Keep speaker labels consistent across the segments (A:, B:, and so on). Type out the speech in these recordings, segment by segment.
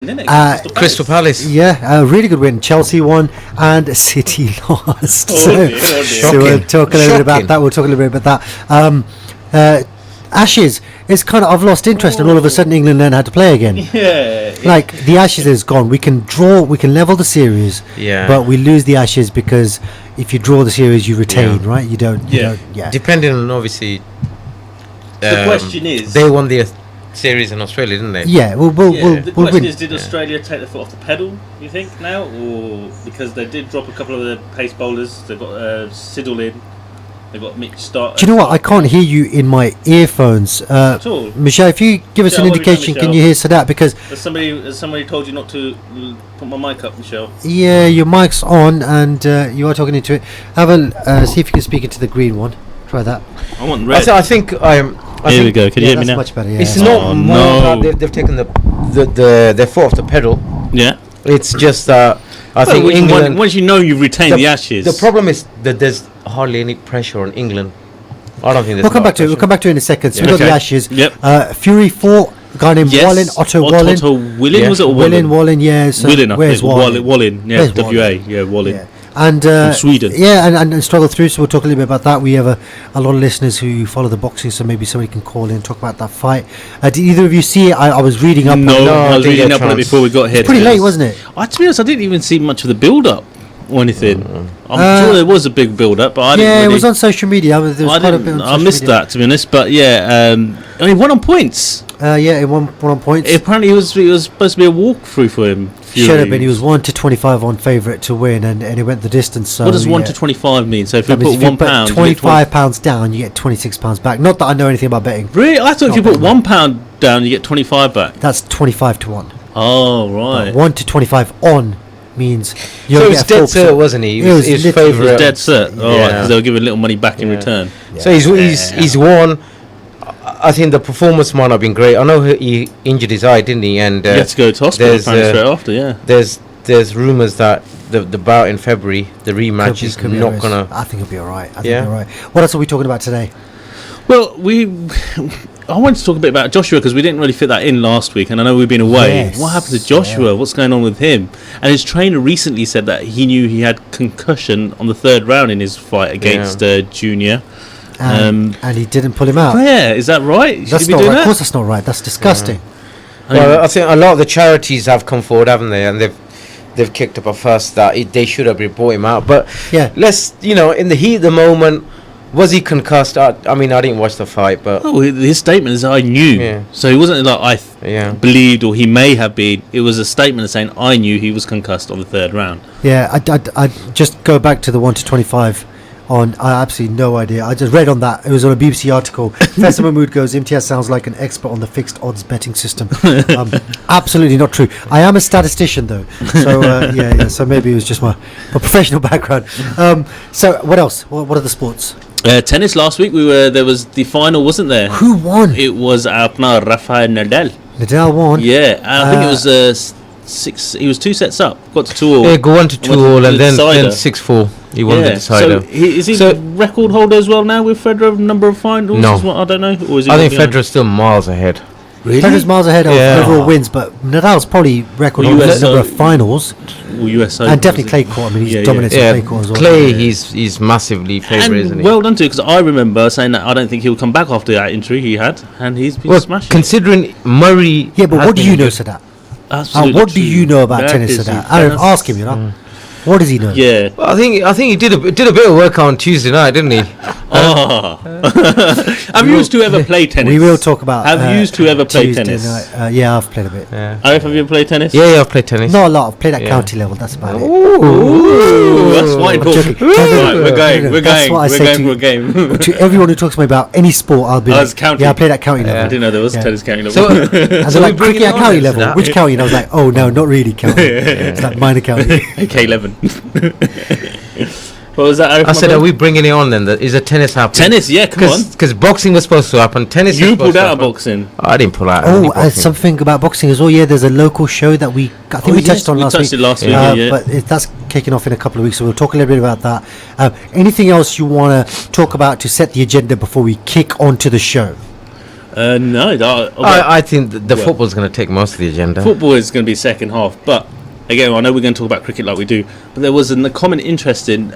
A: didn't it?
B: Crystal Palace.
C: Yeah, a really good win. Chelsea won and City lost.
A: Dear.
C: So we'll talk a little bit about that. Ashes, it's kind of, I've lost interest, and all of a sudden England learn how to play again.
A: Yeah.
C: Like, the Ashes is gone. We can draw, we can level the series, but we lose the Ashes because if you draw the series, you retain, right? You don't.
B: Depending on, obviously,
A: the question is,
B: they won the series in Australia, didn't they?
C: Yeah,
A: the question
C: win.
A: is, did Australia take their foot off the pedal, you think, now? Or because they did drop a couple of the pace bowlers, they've got Siddle in, they've got Mitch Stark.
C: Do you know what? I can't hear you in my earphones.
A: At all.
C: Michelle, if you give us an indication, can you hear Sadat? Because
A: has somebody told you not to put my mic up, Michelle?
C: Yeah, your mic's on and you are talking into it. Have a see if you can speak into the green one. Try that.
A: I want red.
B: I think
A: Here we go. Can you hear me now?
C: Much better. Yeah.
B: It's not more that they've taken their foot off the pedal.
A: Yeah.
B: It's just that I think England.
A: Once you know you've retained the Ashes.
B: The problem is that there's hardly any pressure on England. I don't think there's.
C: We'll come back to it. We'll come back to it in a second. So we've got the Ashes.
A: Yep.
C: Fury fought a guy named Otto Wallin.
A: Otto Willin, was it?
C: Wallin, yeah. So
A: Willin, I
C: where's
A: think. Wallin, yeah.
C: Where's
A: WA, yeah, Wallin.
C: Yeah. And
A: from Sweden.
C: Yeah, and struggle through. So we'll talk a little bit about that. We have a lot of listeners who follow the boxing, so maybe somebody can call in and talk about that fight. Did either of you see it? I was reading up.
A: No, I was reading up on it before we got here.
C: It's pretty late, wasn't it?
A: To be honest, I didn't even see much of the build-up or anything. I'm sure there was a big build-up, but I didn't really,
C: it was on social media.
A: I missed that, to be honest. But yeah, I mean, one on points.
C: It won on points.
A: Apparently, it was supposed to be a walkthrough for him.
C: Should have been. He was 1-25 on favourite to win, and he went the distance. So
A: what does 1-25 mean? So if you put £1,
C: £25 down, you get £26 back. Not that I know anything about betting.
A: Really, I thought if you put £1 down, you get 25 back.
C: That's 25 to 1.
A: Oh right.
C: 1-25 on means you
B: so
C: get
B: it's dead set, wasn't he? He was his favourite.
A: Dead set. Oh, because they were giving little money back in return.
B: Yeah. So he's won. I think the performance might have been great. I know he injured his eye, didn't he? And
A: he had to go to hospital straight after. Yeah.
B: There's rumours that the bout in February, the rematch, is not gonna.
C: I think it'll be alright. What else are we talking about today?
A: Well, I wanted to talk a bit about Joshua because we didn't really fit that in last week, and I know we've been away. Yes. What happened to Joshua? What's going on with him? And his trainer recently said that he knew he had concussion on the third round in his fight against Junior.
C: And he didn't pull him out.
A: Yeah, is that right?
C: That's not right. Of course, that's not right. That's disgusting.
B: Well, I think a lot of the charities have come forward, haven't they? And they've kicked up a fuss that they should have brought him out. But let's, in the heat of the moment, was he concussed? I mean, I didn't watch the fight, but
A: his statement is I knew. Yeah. So it wasn't like I believed or he may have been. It was a statement saying I knew he was concussed on the third round.
C: Yeah, I just go back to the 1-25. I absolutely no idea. I just read on that. It was on a BBC article. Professor Mahmood goes, Imtiaz sounds like an expert on the fixed odds betting system. Absolutely not true. I am a statistician though. So so maybe it was just my professional background. So what else? What are the sports?
A: Tennis last week. There was the final, wasn't there?
C: Who won?
A: It was Rafael Nadal.
C: Nadal won.
A: Yeah, I think it was 6. He was 2 sets up. Got to 2-all.
B: Yeah, go on to 2-all and then 6-4. He won the decider.
A: So is he the record holder as well now with Federer number of finals?
B: No,
A: I don't know. Or is he
B: I think Federer's still miles ahead.
C: Really? Federer's miles ahead of overall wins, but Nadal's probably record holder number of finals.
A: US
C: and definitely clay court. I mean, he's dominates clay court as well.
B: Clay, he's massively favourite, isn't he?
A: Well done too, because I remember saying that I don't think he'll come back after that injury he had, and he's been smashing.
B: Considering Murray,
C: but what do you know, Sadat? What do you know about tennis, Sadat? Ask him, What does he know?
B: Yeah, well, I think he did a bit of work on Tuesday night, didn't he?
A: Have you two ever played tennis?
C: We will talk about.
A: Have you two ever played
C: Tuesday
A: tennis?
C: Yeah, I've played a bit.
A: Arif, have you ever played tennis?
B: Yeah, I've played tennis.
C: Not a lot. I've played at county level. That's about it.
A: Ooh, that's why important. We're going for a game.
C: To everyone who talks to me about any sport, I'll be like, I played at county level.
A: I didn't know there was tennis county level.
C: So, and they're like, cricket at county level. Which county? And I was like, oh no, not really county. It's like minor county.
A: K11. What was that, Arif?
B: I said, are we bringing it on then? Is a tennis happening?
A: Tennis, yeah, come on.
B: Because boxing was supposed to happen. Tennis.
A: You pulled out of boxing.
B: I didn't pull out.
C: Something about boxing as well. Yeah, there's a local show that we touched on last week. But that's kicking off in a couple of weeks, so we'll talk a little bit about that. Anything else you want to talk about to set the agenda before we kick onto the show?
A: No.
B: I think the football's going to take most of the agenda.
A: Football is going to be second half, but again, I know we're going to talk about cricket like we do, but there was a common interesting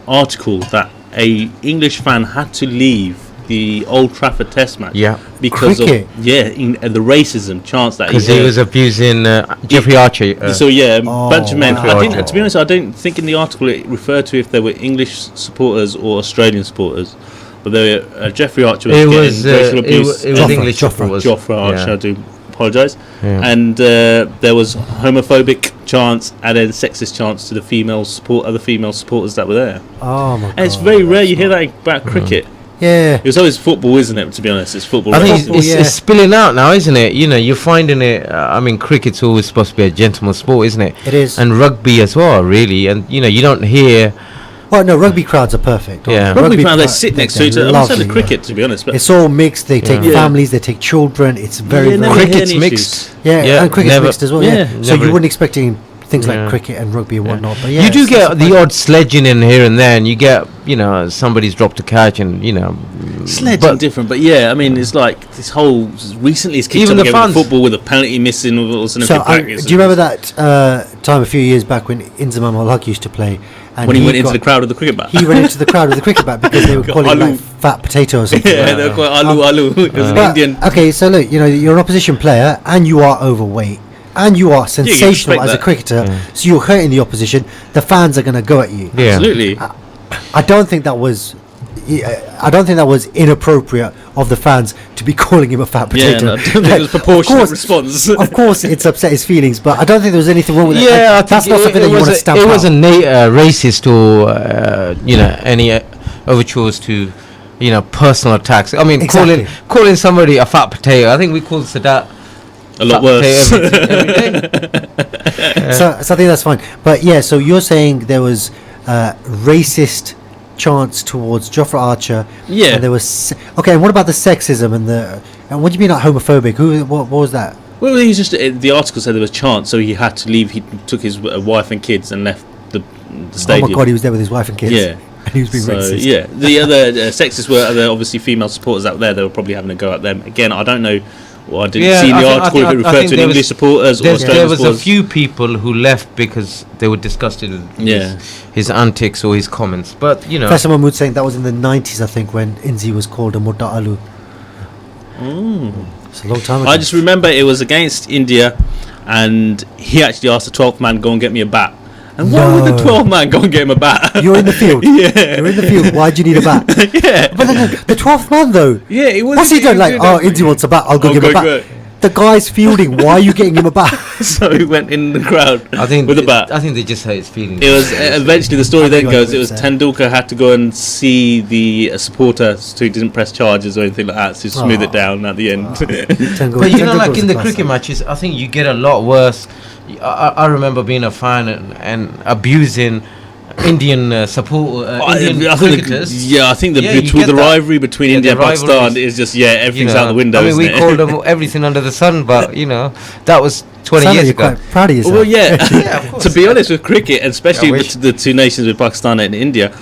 A: article that a English fan had to leave the Old Trafford Test match.
B: Yeah.
A: Because
C: cricket.
A: of the racism chance that
B: Because he was abusing Jeffrey Archer.
A: Bunch of men.
B: wow.
A: To be honest, I don't think in the article it referred to if they were English supporters or Australian supporters. But they were, Jeffrey Archer was getting racial abuse.
B: It was English supporters.
A: Joffrey Archer, I do apologise.
B: Yeah.
A: And there was homophobic chants and then sexist chants to the other female supporters that were there.
C: Oh my god!
A: And it's very rare you hear that about cricket.
C: Yeah.
A: It's always football, isn't it? To be honest, it's football.
B: I think
C: Football,
B: it's spilling out now, isn't it? You know, you're finding it. I mean, cricket's always supposed to be a gentleman's sport, isn't it?
C: It is.
B: And rugby as well, really. And you know, you don't hear.
C: Well, no, rugby crowds are perfect.
B: Yeah.
A: Rugby fans, they sit next to each other. I'm saying the cricket, to be honest. But
C: It's all mixed. They take families, they take children. It's very,
A: never
C: very
A: hear
B: Cricket's
A: any
B: mixed.
A: issues.
C: and cricket's
B: never-
C: mixed as well.
A: Yeah.
C: So
B: Never-
C: you wouldn't expect things
B: Yeah.
C: like cricket and rugby and whatnot. But
B: You do
C: it's
B: get the
C: surprising.
B: odd sledging in here and there, and you get, you know, somebody's dropped a catch, and you know,
A: Sledging
B: but-
A: different, but I mean, it's like this whole recently it's kicked
B: Even
A: up
B: the
A: again with
B: fans.
A: football with a penalty missing or something.
C: So do you remember that time a few years back when Inzamam Al-Haq used to play? And
A: when he went into the crowd with the cricket bat?
C: He went into the crowd with the cricket bat because they were calling him
A: Alu.
C: like fat potato or something.
A: Yeah,
C: like
A: they were
C: that.
A: quite alu. It was an
C: But,
A: Indian.
C: okay, so look, you're an opposition player and you are overweight and you are sensational
A: expect
C: as a
A: that.
C: cricketer, so you're hurting the opposition. The fans are going to go at you.
B: yeah.
A: Absolutely.
C: I don't think that was. I don't think that was inappropriate of the fans to be calling him a fat
A: Yeah,
C: potato.
A: no, I don't think it was proportionate response.
C: Of course, it's upset his feelings, but I don't think there was anything wrong with it.
B: Yeah, I
C: That's
B: think
C: not something that you want to stamp
B: it
C: out.
B: wasn't racist or you know, any overtures to, you know, personal attacks. I mean,
C: Exactly.
B: calling somebody a fat potato. I think we call Sadat
A: A lot
B: fat
A: worse.
B: potato every day.
C: So I think that's fine. But yeah, so you're saying there was racist chants towards Jofra Archer.
A: Yeah.
C: And there was okay. And what about the sexism and what do you mean like homophobic? What was that?
A: Well, he was just the article said there was chance, so he had to leave. He took his wife and kids and left the stadium.
C: Oh my god, he was there with his wife and kids.
A: Yeah.
C: And he was being racist.
A: Yeah, the other sexist were other obviously female supporters out there. They were probably having a go at them. Again, I don't know. Well, I didn't see in the article if it referred to English supporters or Australian
B: there was
A: supporters.
B: a few people who left because they were disgusted with his antics or his comments. But you know,
C: Professor Mahmood saying that was in the 90s, I think, when Inzi was called a Mutta Alu. It's a long time ago.
A: I just remember it was against India, and he actually asked the 12th man, "Go and get me a bat." And why would the 12th man go and get him a bat?
C: You're in the field.
A: Yeah.
C: You're in the field. Why do you need a bat?
A: Yeah.
C: But then the 12th man, though.
A: Yeah, it was.
C: What's he done? Like, oh, Inzi wants a bat. I'll go give him a bat.
A: Go.
C: The guy's fielding. Why are you getting him a bat?
A: So he went in the crowd
B: I think
A: with a bat.
B: I think they just hurt his feelings.
A: It was eventually the story
C: I
A: then
C: think
A: goes.
C: I
A: It was
C: understand.
A: Tendulkar had to go and see the supporter so he didn't press charges or anything like that to smooth it down at the end.
B: But you know, like in the cricket matches, I think you get a lot worse. I remember being a fan and abusing Indian Indian
A: I think
B: cricketers.
A: I think
B: Yeah, you
A: between
B: get
A: the
B: that.
A: rivalry between
B: Yeah,
A: India
B: the
A: and Pakistan
B: rivalries.
A: is just everything's out the window.
B: I mean, we
A: isn't it?
B: called them everything under the sun, but you know, that was 20
C: Sound like
B: years
C: you're
B: ago.
C: quite proud of yourself.
A: Well, yeah.
B: Yeah, of course.
A: To be honest, with cricket, especially
B: I
A: with
B: wish.
A: the two nations with Pakistan and India,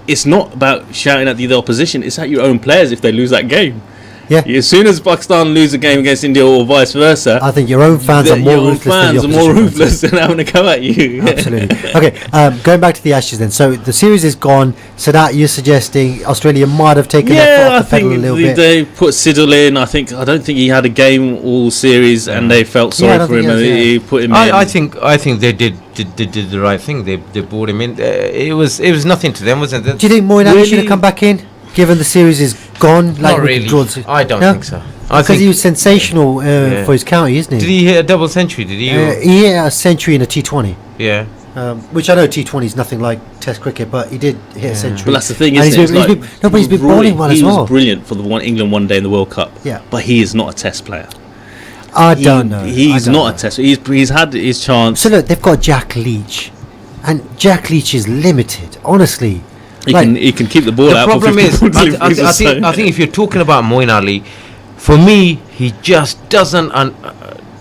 A: it's not about shouting at the other opposition. It's at your own players if they lose that game.
C: Yeah.
A: As soon as Pakistan lose a game against India or vice versa,
C: I think your own fans are more
A: your
C: ruthless than
A: fans
C: the
A: are more
C: opposition
A: ruthless than having to come at you.
C: Absolutely. Okay, going back to the Ashes then. So the series is gone. So that you're suggesting Australia might have taken their foot
A: Yeah, I
C: off the pedal a
A: think
C: little bit.
A: they put Siddle in. I don't think he had a game all series, and they felt
C: Yeah, I
A: sorry
C: don't
A: for him,
C: think
A: and
C: he has,
A: he put him in.
B: I think they did the right thing. They brought him in. It was nothing to them, wasn't it?
C: Do you think Moeen Ali should
A: Really?
C: have come back in, given the series is gone?
B: Not
C: we
B: really.
C: draw the-
B: I don't
C: No?
B: think so. I
C: Because
B: think
C: he was sensational
B: Yeah.
C: for his county, isn't
B: did
C: he?
B: he hit a double century? Did he?
C: He hit a century in a T20.
B: Yeah.
C: Which I know T20 is nothing like Test cricket, but he did hit a century.
A: But that's the thing,
C: And
A: isn't it?
C: he's been- but he's been bowling well as
A: He
C: well.
A: was brilliant for the England one day in the World Cup.
C: Yeah.
A: But he is not a Test player.
C: I don't know.
A: He's
C: I don't
A: not
C: know.
A: a Test. He's had his chance.
C: So look, they've got Jack Leach, and Jack Leach is limited. Honestly,
A: He can keep the ball
B: The
A: out.
B: problem
A: for 50
B: is,
A: balls
B: I,
A: if
B: I,
A: he's
B: I
A: a
B: think
A: stone.
B: I think if you're talking about Moeen Ali, for me, he just doesn't.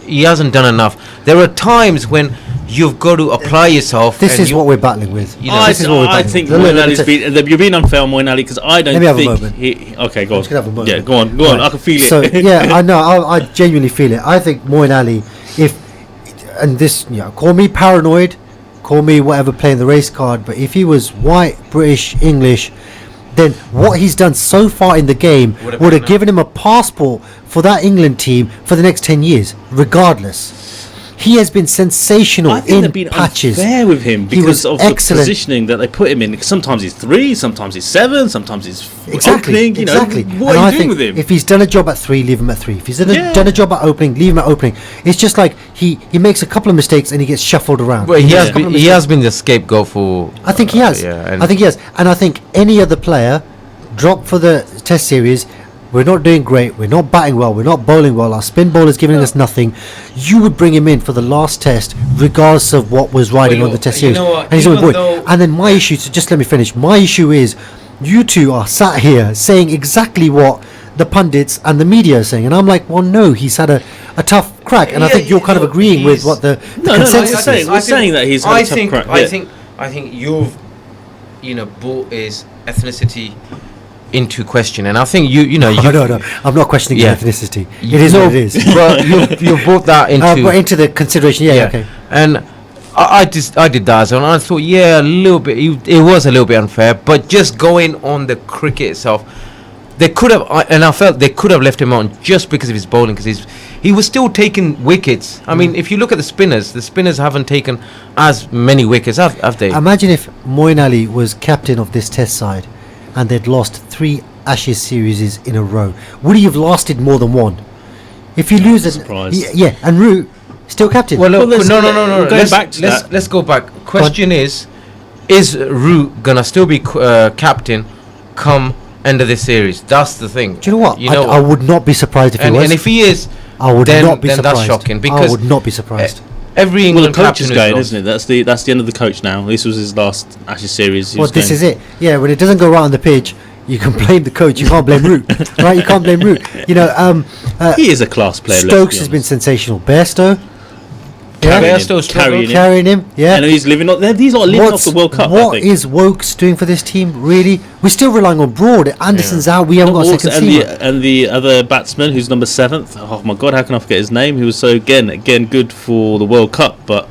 B: He hasn't done enough. There are times when you've got to apply yourself.
C: This is what we're battling with.
B: You know,
A: I think Moeen Ali's you're being unfair on Moeen Ali because I don't
C: Let me
A: think
C: have a moment.
A: Okay, go on.
C: I'm just gonna have a moment.
A: Yeah, go on. I can feel it.
C: So yeah, I know. I genuinely feel it. I think Moeen Ali, and this, call me paranoid, call me whatever, playing the race card, but if he was white, British, English, then what he's done so far in the game would have given him a passport for that England team for the next 10 years, regardless. He has been sensational
A: I think
C: in
A: they've been
C: patches.
A: unfair with him because of
C: excellent.
A: the positioning that they put him in. Sometimes he's 3, sometimes he's 7, sometimes he's
C: Exactly.
A: opening. What
C: And
A: are
C: I
A: you doing
C: think
A: with him?
C: if he's done a job at 3, leave him at 3. If he's done a job at opening, leave him at opening. It's just like he makes a couple of mistakes and he gets shuffled around.
B: Well, he has been the scapegoat for.
C: I think he has. I think he has. And I think any other player drop for the Test series. We're not doing great. We're not batting well. We're not bowling well. Our spin ball is giving us nothing. You would bring him in for the last test, regardless of what was riding on the Test series. And he's on board. And then my issue. So just let me finish. My issue is, you two are sat here saying exactly what the pundits and the media are saying, and I'm like, well, no, he's had a tough crack, and I think you're kind of agreeing with what the consensus is.
A: We're saying that he's had a tough crack.
B: I think you've brought his ethnicity into question, and I think no,
C: I'm not questioning his ethnicity. It is what it is.
B: But you brought that
C: into the consideration. Yeah, okay.
B: And I did that as well, and I thought, a little bit. It was a little bit unfair, but just going on the cricket itself, they could have, and I felt they could have left him on just because of his bowling, because he was still taking wickets. I mean, if you look at the spinners haven't taken as many wickets, have they?
C: Imagine if Moeen Ali was captain of this Test side, and they'd lost 3 Ashes series in a row. Would he have lasted more than one? If you lose it, and Root still captain.
B: Well, no. Let's go back. Question is Root gonna still be captain come end of this series? That's the thing.
C: Do you know what? I would not be surprised if he was.
B: And if he is,
C: I would not be surprised.
B: Then that's shocking, because
C: I would not be surprised.
B: Every England
A: the coach is going,
B: isn't
A: it? That's the end of the coach now. This was his last Ashes series.
C: Well, this is it. Yeah, when it doesn't go right on the pitch, you can blame the coach. You can't blame Root, right? You can't blame Root.
A: He is a class player.
C: Stokes has been sensational. Bairstow, carrying him. Yeah,
A: and he's living off. These are living off the World Cup.
C: What is Wokes doing for this team? Really, we're still relying on Broad. Anderson's out. We haven't got a second seamer.
A: And the other batsman, who's number 7th. Oh my God, how can I forget his name? He was so again good for the World Cup, but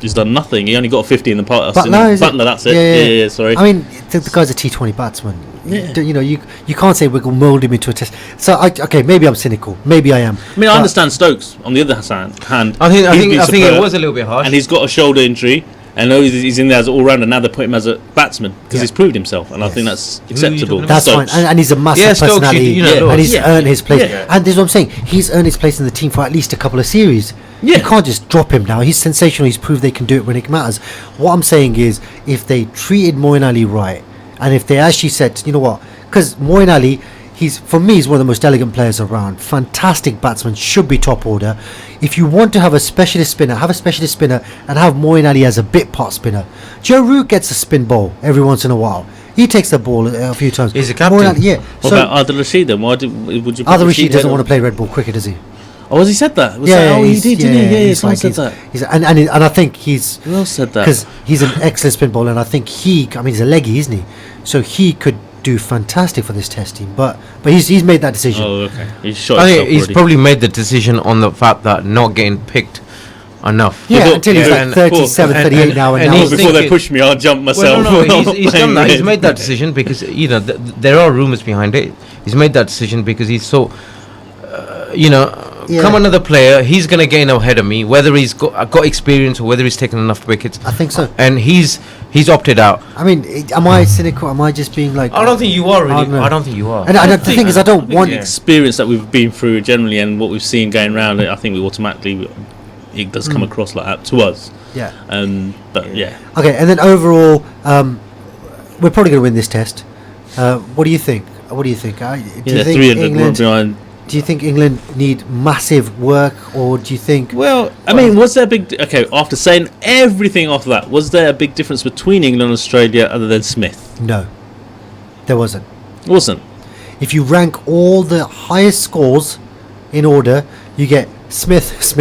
A: he's done nothing. He only got a 50 in the part.
C: Butler,
A: that's it. Yeah, sorry.
C: I mean, the guy's a T20 batsman. Yeah. You can't say we're going to mould him into a test. So maybe I'm cynical. Maybe I am.
A: I mean, I understand Stokes. On the other hand,
B: I think it was a little bit harsh.
A: And he's got a shoulder injury. And he's in there as an all-rounder. Now they put him as a batsman because he's proved himself, and I think that's acceptable.
C: That's fine, and he's a massive personality, and he's earned his place. Yeah. And this is what I'm saying. He's earned his place in the team for at least a couple of series. Yeah. You can't just drop him now. He's sensational. He's proved they can do it when it matters. What I'm saying is, if they treated Moeen Ali right, and if they actually said, you know what, because Moeen Ali, he's one of the most elegant players around. Fantastic batsman, should be top order. If you want to have a specialist spinner, have a specialist spinner and have Moeen Ali as a bit part spinner. Joe Root gets a spin bowl every once in a while. He takes the ball a few times.
B: He's a captain.
C: Ali,
A: What about Adil Rashid then? Would you?
C: Adil Rashid doesn't want to play red ball cricket, does he?
A: Oh, has he said that?
C: He did,
A: didn't he? Yeah, someone said that.
C: And I think
A: who else said that?
C: Because he's an excellent spin bowler, and I think he's a leggy, isn't he? So he could do fantastic for this Test team, but he's made that decision.
A: Oh, okay.
B: He's probably made the decision on the fact that not getting picked enough.
C: Yeah, until he's like 37, 38 now. And now
A: before they push me, I'll jump myself.
B: Well, no, he's done that. He's made that decision because there are rumours behind it. He's made that decision because he's so. Come another player, he's going to gain ahead of me, whether he's got experience or whether he's taken enough wickets.
C: I think so.
B: And he's opted out.
C: I mean, am I cynical? Am I just being like...
B: I don't think you are, really. I don't think you are.
C: And the thing is, I don't want...
A: The experience that we've been through generally and what we've seen going around, I think we automatically... It does come across like that to us.
C: Yeah.
A: But, yeah.
C: Okay, and then overall, we're probably going to win this Test. What do you think? Do you think
A: 300
C: England...
A: behind...
C: Do you think England need massive work, or do you think...
A: Well, I mean, was there a big... Okay, after saying everything after that, was there a big difference between England and Australia other than Smith?
C: No, there wasn't.
A: Wasn't?
C: If you rank all the highest scores in order, you get Smith's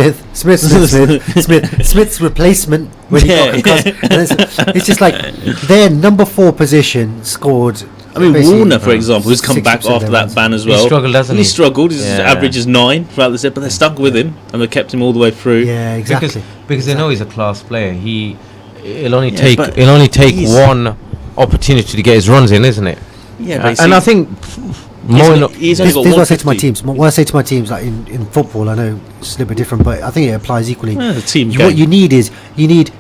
C: replacement when he got concussed. And it's just like their number 4 position scored.
A: I mean, Warner, for example, who's come back after that ban as well.
B: He struggled, hasn't he?
A: He struggled. His average is 9 throughout the set, but they stuck with him and they kept him all the way through.
C: Yeah, exactly.
B: Because they know he's a class player. It'll only take one opportunity to get his runs in, isn't it?
A: Yeah,
B: and I think
C: this is what I say to my teams. What I say to my teams, like in football, I know it's a little bit different, but I think it applies equally.
A: The team
C: what you need is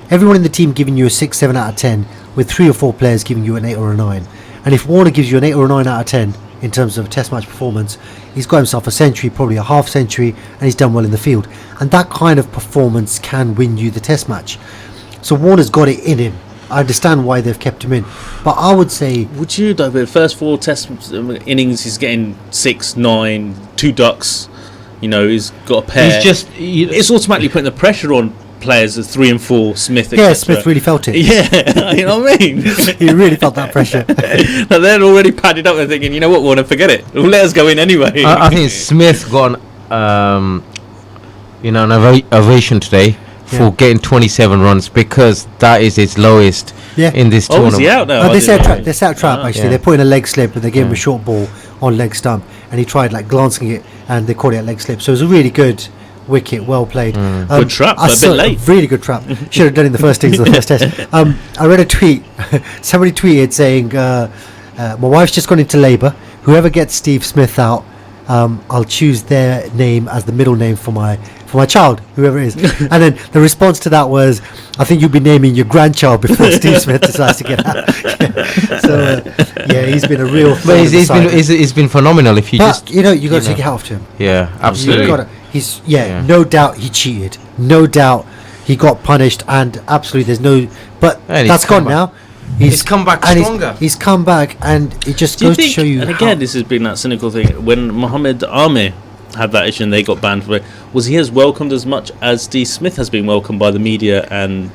C: everyone in the team giving you a 6, 7 out of 10, with 3 or 4 players giving you an 8 or a 9. And if Warner gives you an 8 or a 9 out of 10 in terms of Test match performance, he's got himself a century, probably a half century, and he's done well in the field. And that kind of performance can win you the Test match. So Warner's got it in him. I understand why they've kept him in, but I would say...
A: Would you, though, the first 4 Test innings, he's getting 6, 9, 2 ducks, he's got a pair. It's automatically putting the pressure on players at 3 and 4, Smith, etc.
C: Yeah, Smith really felt it.
A: Yeah, you know what I mean?
C: He really felt that pressure.
A: Now they're already padded up and thinking, you know what, Warner, forget it. Let us go in anyway.
B: I think Smith got an ovation today for getting 27 runs, because that is his lowest in this tournament.
A: Is he out now?
C: They set a trap, actually. They're putting a leg slip, and they gave him a short ball on leg stump, and he tried glancing it, and they called it a leg slip. So it was a really good wicket, well played.
A: Good trap, but a bit late.
C: Really good trap. Should have done in the first innings of the first test. I read a tweet. Somebody tweeted saying, my wife's just gone into labour. Whoever gets Steve Smith out, I'll choose their name as the middle name for my child, whoever it is. And then the response to that was, I think you'll be naming your grandchild before Steve Smith decides to get out. So he's been a real
B: he's been phenomenal. If you
C: you got to take it out to him.
B: Yeah, absolutely.
C: No doubt he cheated, no doubt he got punished, and absolutely there's no, but that's gone now.
B: He's come back stronger.
C: He's come back, and it just goes to show you.
A: And again, this has been that cynical thing. When Mohamed Amir had that issue and they got banned for it, was he as welcomed as much as Steve Smith has been welcomed by the media? And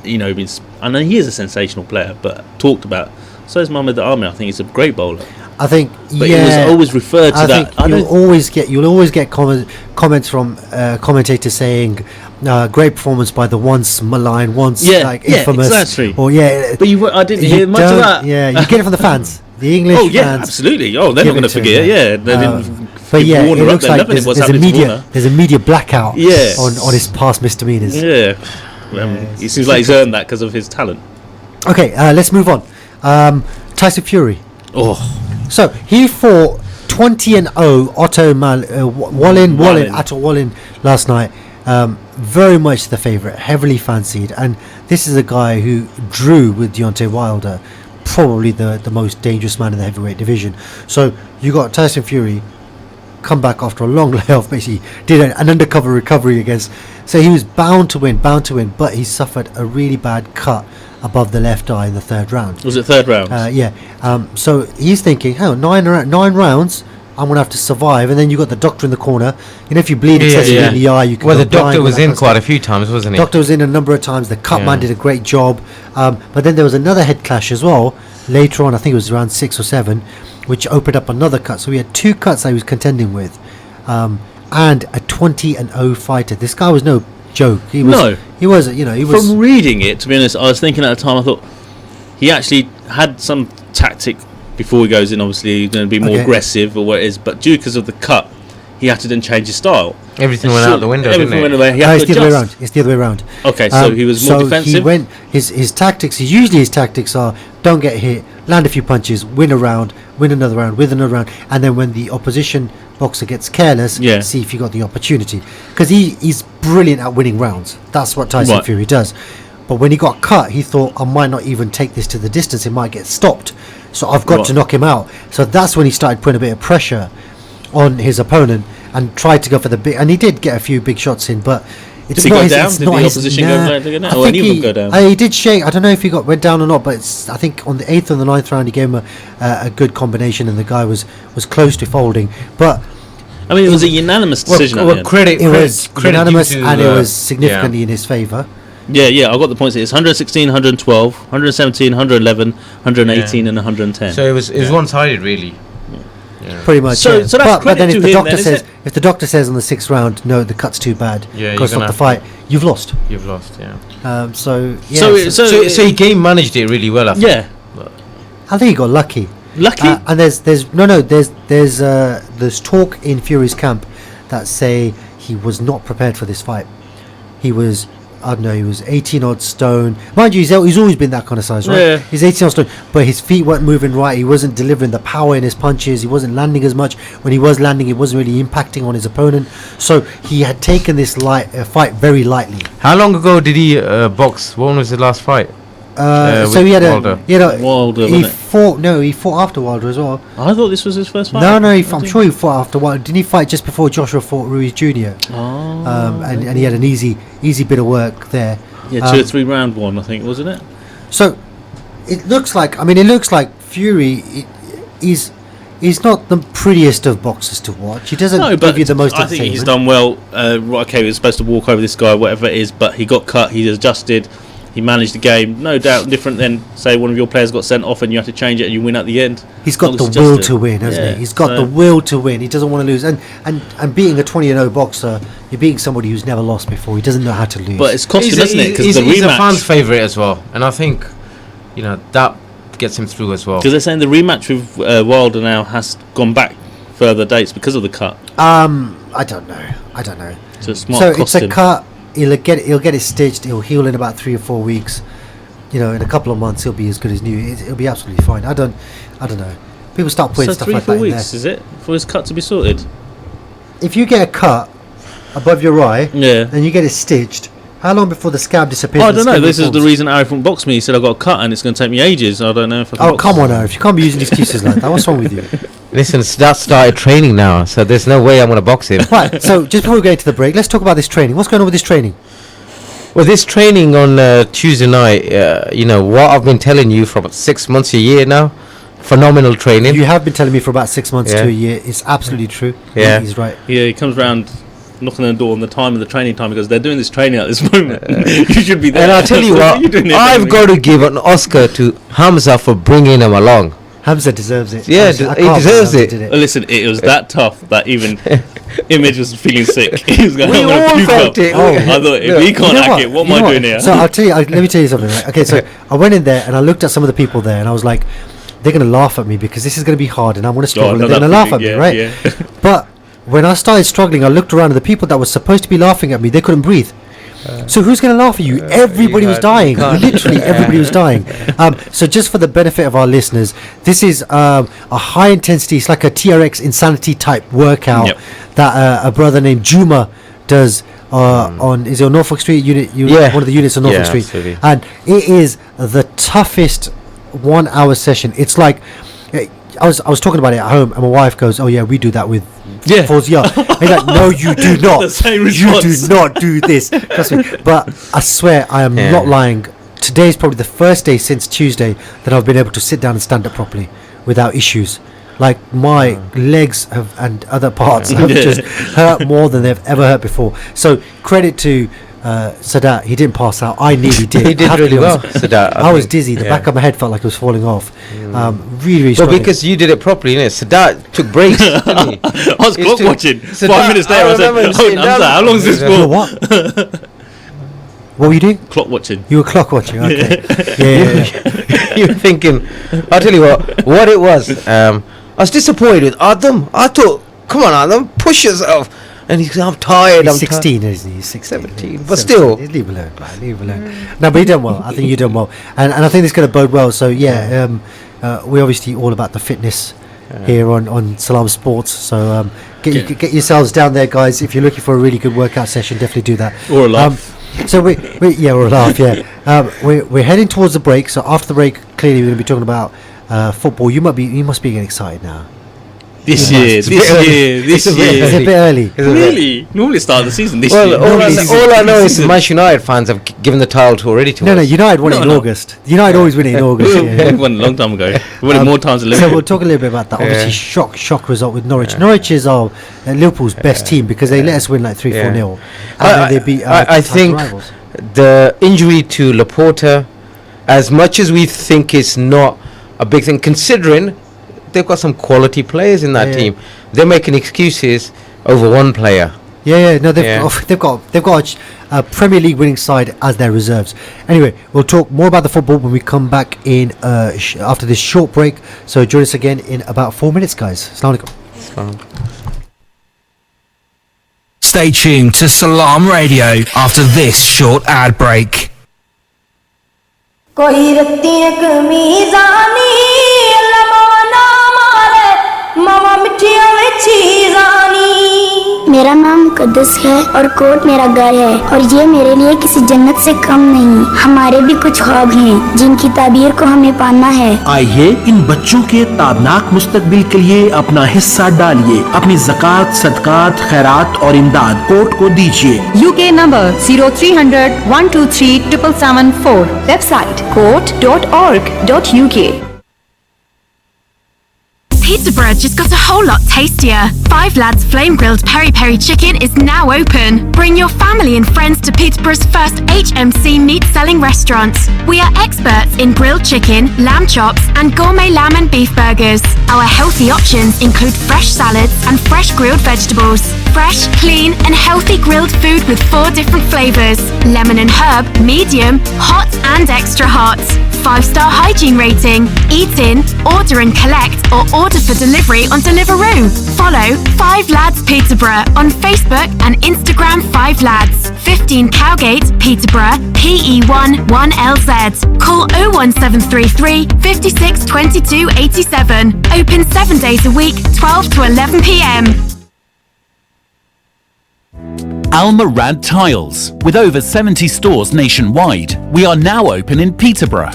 A: I know he is a sensational player, but talked about. So is Mohamed Amir. I think he's a great bowler.
C: I think,
A: but it was always referred to that.
C: You'll always get comments from commentators saying, "Great performance by the once maligned, infamous."
A: Exactly.
C: Or
A: but I didn't hear much of that.
C: Yeah, you get it from the fans, the English fans.
A: Absolutely. Oh, they're not going to forget. They didn't.
C: But it looks like there's a media blackout. On his past misdemeanors.
A: Yeah. He seems like he's earned that because of his talent.
C: Okay, let's move on. Tyson Fury.
A: Oh.
C: So he fought 20-0 Otto Wallin last night. Very much the favourite, heavily fancied, and this is a guy who drew with Deontay Wilder, probably the most dangerous man in the heavyweight division. So you got Tyson Fury come back after a long layoff, basically did an undercover recovery against, so he was bound to win, but he suffered a really bad cut above the left eye in the 3rd round.
A: Was it 3rd round?
C: So he's thinking, 9 rounds, I'm going to have to survive. And then you got the doctor in the corner. If you bleed excessively in the eye, you can.
B: Well, the doctor was in quite a few times, wasn't he?
C: Doctor was in a number of times. The cut man did a great job. But then there was another head clash as well later on. I think it was around 6 or 7, which opened up another cut. So we had 2 cuts that he was contending with, and a 20-0 fighter. This guy was no joke. He was.
A: From reading it, to be honest, I was thinking at the time, I thought he actually had some tactic before he goes in. Obviously, he's going to be more aggressive or what it is, but due because of the cut, he had to then change his style.
B: Everything went out the window.
A: Everything went away.
C: It's the other way around.
A: Okay, so he was more defensive.
C: He went. His tactics. His tactics are don't get hit, land a few punches, win a round, win another round, and then when the opposition boxer gets careless, see if you got the opportunity, because he's brilliant at winning rounds. That's what Tyson Fury does. But when he got cut, he thought, I might not even take this to the distance, it might get stopped, so I've got to knock him out. So that's when he started putting a bit of pressure on his opponent and tried to go for the big, and he did get a few big shots in, but it's
A: did
C: not
A: he go down? Did the opposition go down?
C: He did shake. I don't know if he went down or not, but I think on the 8th and the 9th round he gave him a good combination, and the guy was close to folding. But
A: I mean, it was a unanimous decision.
C: It was unanimous, and it was significantly in his favour.
A: Yeah, I got the points. It's 116, 112, 117, 111, 118, and 110.
B: So it was one-sided, really.
C: Pretty much.
A: So that's
C: but then
A: credit
C: if
A: to
C: the
A: him
C: doctor
A: then, is
C: says
A: it?
C: if the doctor says on the 6th round, no, the cut's too bad,
B: Yeah,
C: go stop the fight, you've lost.
B: You've lost, yeah.
C: So
B: he game managed it really well, I think.
A: Yeah.
C: I think he got lucky.
A: Lucky?
C: And there's talk in Fury's camp that say he was not prepared for this fight. He was, I don't know, he was 18 odd stone. Mind you, he's always been that kind of size, right?
A: Yeah.
C: He's 18 odd stone, but his feet weren't moving right. He wasn't delivering the power in his punches. He wasn't landing as much. When he was landing, it wasn't really impacting on his opponent. So he had taken this fight very lightly.
B: How long ago did he box? When was the last fight?
C: So he had
B: Wilder.
A: Wilder,
C: he
A: wasn't it?
C: he fought after Wilder as well.
A: I thought this was his first fight.
C: No, I'm sure he fought after Wilder. Didn't he fight just before Joshua fought Ruiz Jr.?
A: Oh.
C: And he had an easy bit of work there.
A: Yeah, 2 or 3 round one, I think, wasn't it?
C: So it looks like Fury he's not the prettiest of boxers to watch. He doesn't give you the most
A: I think he's
C: entertainment.
A: done well. Right, okay, he was supposed to walk over this guy, whatever it is, but he got cut, he adjusted, he managed the game. No doubt different than, say, one of your players got sent off and you have to change it and you win at the end.
C: He's got
A: Not
C: the
A: suggested.
C: will to win, hasn't he? He's got the will to win. He doesn't want to lose. And being a 20-0 boxer, you're beating somebody who's never lost before. He doesn't know how to lose.
A: But it's costing, doesn't it? Because
B: He's
A: the
B: a fan's
A: rematch.
B: favourite as well. And I think, that gets him through as well.
A: Because they're saying the rematch with Wilder now has gone back further dates because of the cut.
C: I don't know.
A: So it's smart
C: So it's
A: costing.
C: a cut. He'll get it stitched. He'll heal in about 3 or 4 weeks. In a couple of months, he'll be as good as new. He'll be absolutely fine. I don't know. People start putting
A: So
C: stuff
A: 3
C: like
A: 4
C: that in
A: weeks,
C: there.
A: is it, for his cut to be sorted?
C: If you get a cut above your eye,
A: Yeah.
C: and you get it stitched, how long before the scab disappears?
A: I
C: and the
A: don't know.
C: skin
A: This is the
C: reforms?
A: reason Arif boxed me. He said I got a cut and it's going to take me ages. I don't know if I can
C: Oh,
A: box.
C: come on, Arif. You can't be using excuses like that. What's wrong with you?
B: Listen, Sadat started training now, so there's no way I'm going to box him.
C: Right, so just before we go into the break, let's talk about this training. What's going on with this training?
B: Well, this training on Tuesday night, what I've been telling you for about 6 months, a year now, phenomenal training.
C: You have been telling me for about 6 months
B: Yeah.
C: to a year. It's absolutely true.
B: Yeah.
C: He's right.
A: Yeah, he comes round knocking on the door on the time of the training time because they're doing this training at this moment. You should be there.
B: And I'll tell you
A: What are
B: what,
A: you doing here,
B: I've
A: Benjamin?
B: got to give an Oscar to Hamza for bringing him along.
C: Hamza deserves it.
B: Yeah,
C: Honestly, I
B: he
C: can't believe
B: deserves
C: Hamza
B: it.
C: did
A: Listen, it was that tough that even Image was feeling sick. He was going,
B: We
A: I'm gonna
B: all
A: puke
B: felt
A: up.
B: it.
C: Oh.
A: I thought, if he can't
C: You know
A: hack
C: what?
A: it, what
C: You
A: am
C: know
A: I doing here?
C: So I'll tell you. Let me tell you something. Right? Okay, so I went in there and I looked at some of the people there, and I was like, they're going to laugh at me because this is going to be hard, and I'm going to struggle.
A: I know
C: and they're going to
A: that
C: laugh at me,
A: feeling,
C: right?
A: yeah.
C: But when I started struggling, I looked around, and the people that were supposed to be laughing at me, they couldn't breathe. So who's going to laugh at you? Everybody was dying. Literally, everybody was dying. So just for the benefit of our listeners, this is a high intensity. It's like a TRX insanity type workout
A: Yep.
C: that a brother named Juma does on. Is it on Norfolk Street unit?
B: Yeah.
C: One of the units on Norfolk
B: Yeah,
C: Street,
B: absolutely.
C: and it is the toughest 1 hour session. It's like. I was talking about it at home, and my wife goes, "Oh yeah, we do that with Fawzia." He's like, "No, you do not.
A: The same
C: You
A: response.
C: do not do this." Trust me. But I swear, I am not lying. Today is probably the first day since Tuesday that I've been able to sit down and stand up properly without issues. Like my legs have and other parts have just hurt more than they've ever hurt before. So credit to Sadat. He didn't pass out. I nearly did.
B: He
C: I
B: did
C: have to
B: really
C: be
B: well,
C: honest.
B: Sadat.
C: I was dizzy. The back of my head felt like it was falling off. Really, really
B: But
C: struggling.
B: because you did it properly, innit? Sadat took breaks, didn't he?
A: I was
B: It's
A: clock
B: too-
A: watching.
B: so
A: 5
B: that-
A: minutes
B: I
A: later, I said,
B: remember him
A: "Oh,
B: sitting
A: Hamza,
B: down-
A: how long is this
C: You know
A: for?"
C: what? What were you doing?
A: Clock watching.
C: You were clock watching. Okay. Yeah.
B: You were thinking, I'll tell you what it was. I was disappointed with Adam. I thought, come on, Adam, push yourself. And he's, I'm tired.
C: He's
B: I'm
C: 16, isn't he? He's 16.
B: 17, but still.
C: Leave him alone, man. Leave him alone. No, but you done well. I think you done well. And I think it's going to bode well. So, we're obviously all about the fitness here on Salaam Sports. So, get yourselves down there, guys. If you're looking for a really good workout session, definitely do that.
A: Or a laugh.
C: So, or a laugh, yeah. We're heading towards the break. So, after the break, clearly, we're going to be talking about football. You must be getting excited now.
A: This
C: Yeah.
A: year,
C: It's a
A: this
B: bit
A: year, this
C: It's a
A: year.
C: bit early.
A: Really? Normally start of the season this
B: Well,
A: year.
B: all I know is Manchester United fans have given the title to already to
C: No,
B: us.
C: United won it in
A: No.
C: August. United always win it in August. Yeah.
A: We won a long time ago. We won it more times than
C: So
A: Liverpool.
C: we'll talk a little bit about that. Obviously, shock result with Norwich. Norwich is Liverpool's best team because they let us win like 3-4 nil, and then they beat.
B: I think
C: rivals.
B: the injury to Laporta, as much as we think it's not a big thing, considering they've got some quality players in that team. They're making excuses over one player.
C: No, they've got a Premier League winning side as their reserves. Anyway, we'll talk more about the football when we come back in after this short break. So join us again in about 4 minutes, guys. Assalamu alaikum.
D: Stay tuned to Salaam Radio after this short ad break.
E: मेरा नाम मुकद्दस है और coat मेरा घर है और ये मेरे लिए किसी जन्नत से कम नहीं। हमारे भी कुछ ख्वाब हैं जिनकी ताबीर को हमें पाना है।
F: आइए इन बच्चों के ताबनाक मुस्तकबिल के लिए अपना हिस्सा डालिए। अपनी ज़कात, सदकात, खैरात और इमदाद कोट को दीजिए।
G: UK number 0300 123 7774. Website court.org.uk.
H: Peterborough just got a whole lot tastier. Five Lads Flame Grilled Peri Peri Chicken is now open. Bring your family and friends to Peterborough's first HMC meat selling restaurant. We are experts in grilled chicken, lamb chops and gourmet lamb and beef burgers. Our healthy options include fresh salads and fresh grilled vegetables. Fresh, clean and healthy grilled food with 4 different flavours. Lemon and herb, medium, hot and extra hot. 5-star hygiene rating. Eat in, order and collect or order for delivery on Deliveroo. Follow 5 Lads Peterborough on Facebook and Instagram 5 Lads. 15 Cowgate, Peterborough, PE1 1LZ. Call 01733 56 22 87. Open 7 days a week, 12 to 11 p.m.
I: Al Murad Tiles. With over 70 stores nationwide, we are now open in Peterborough.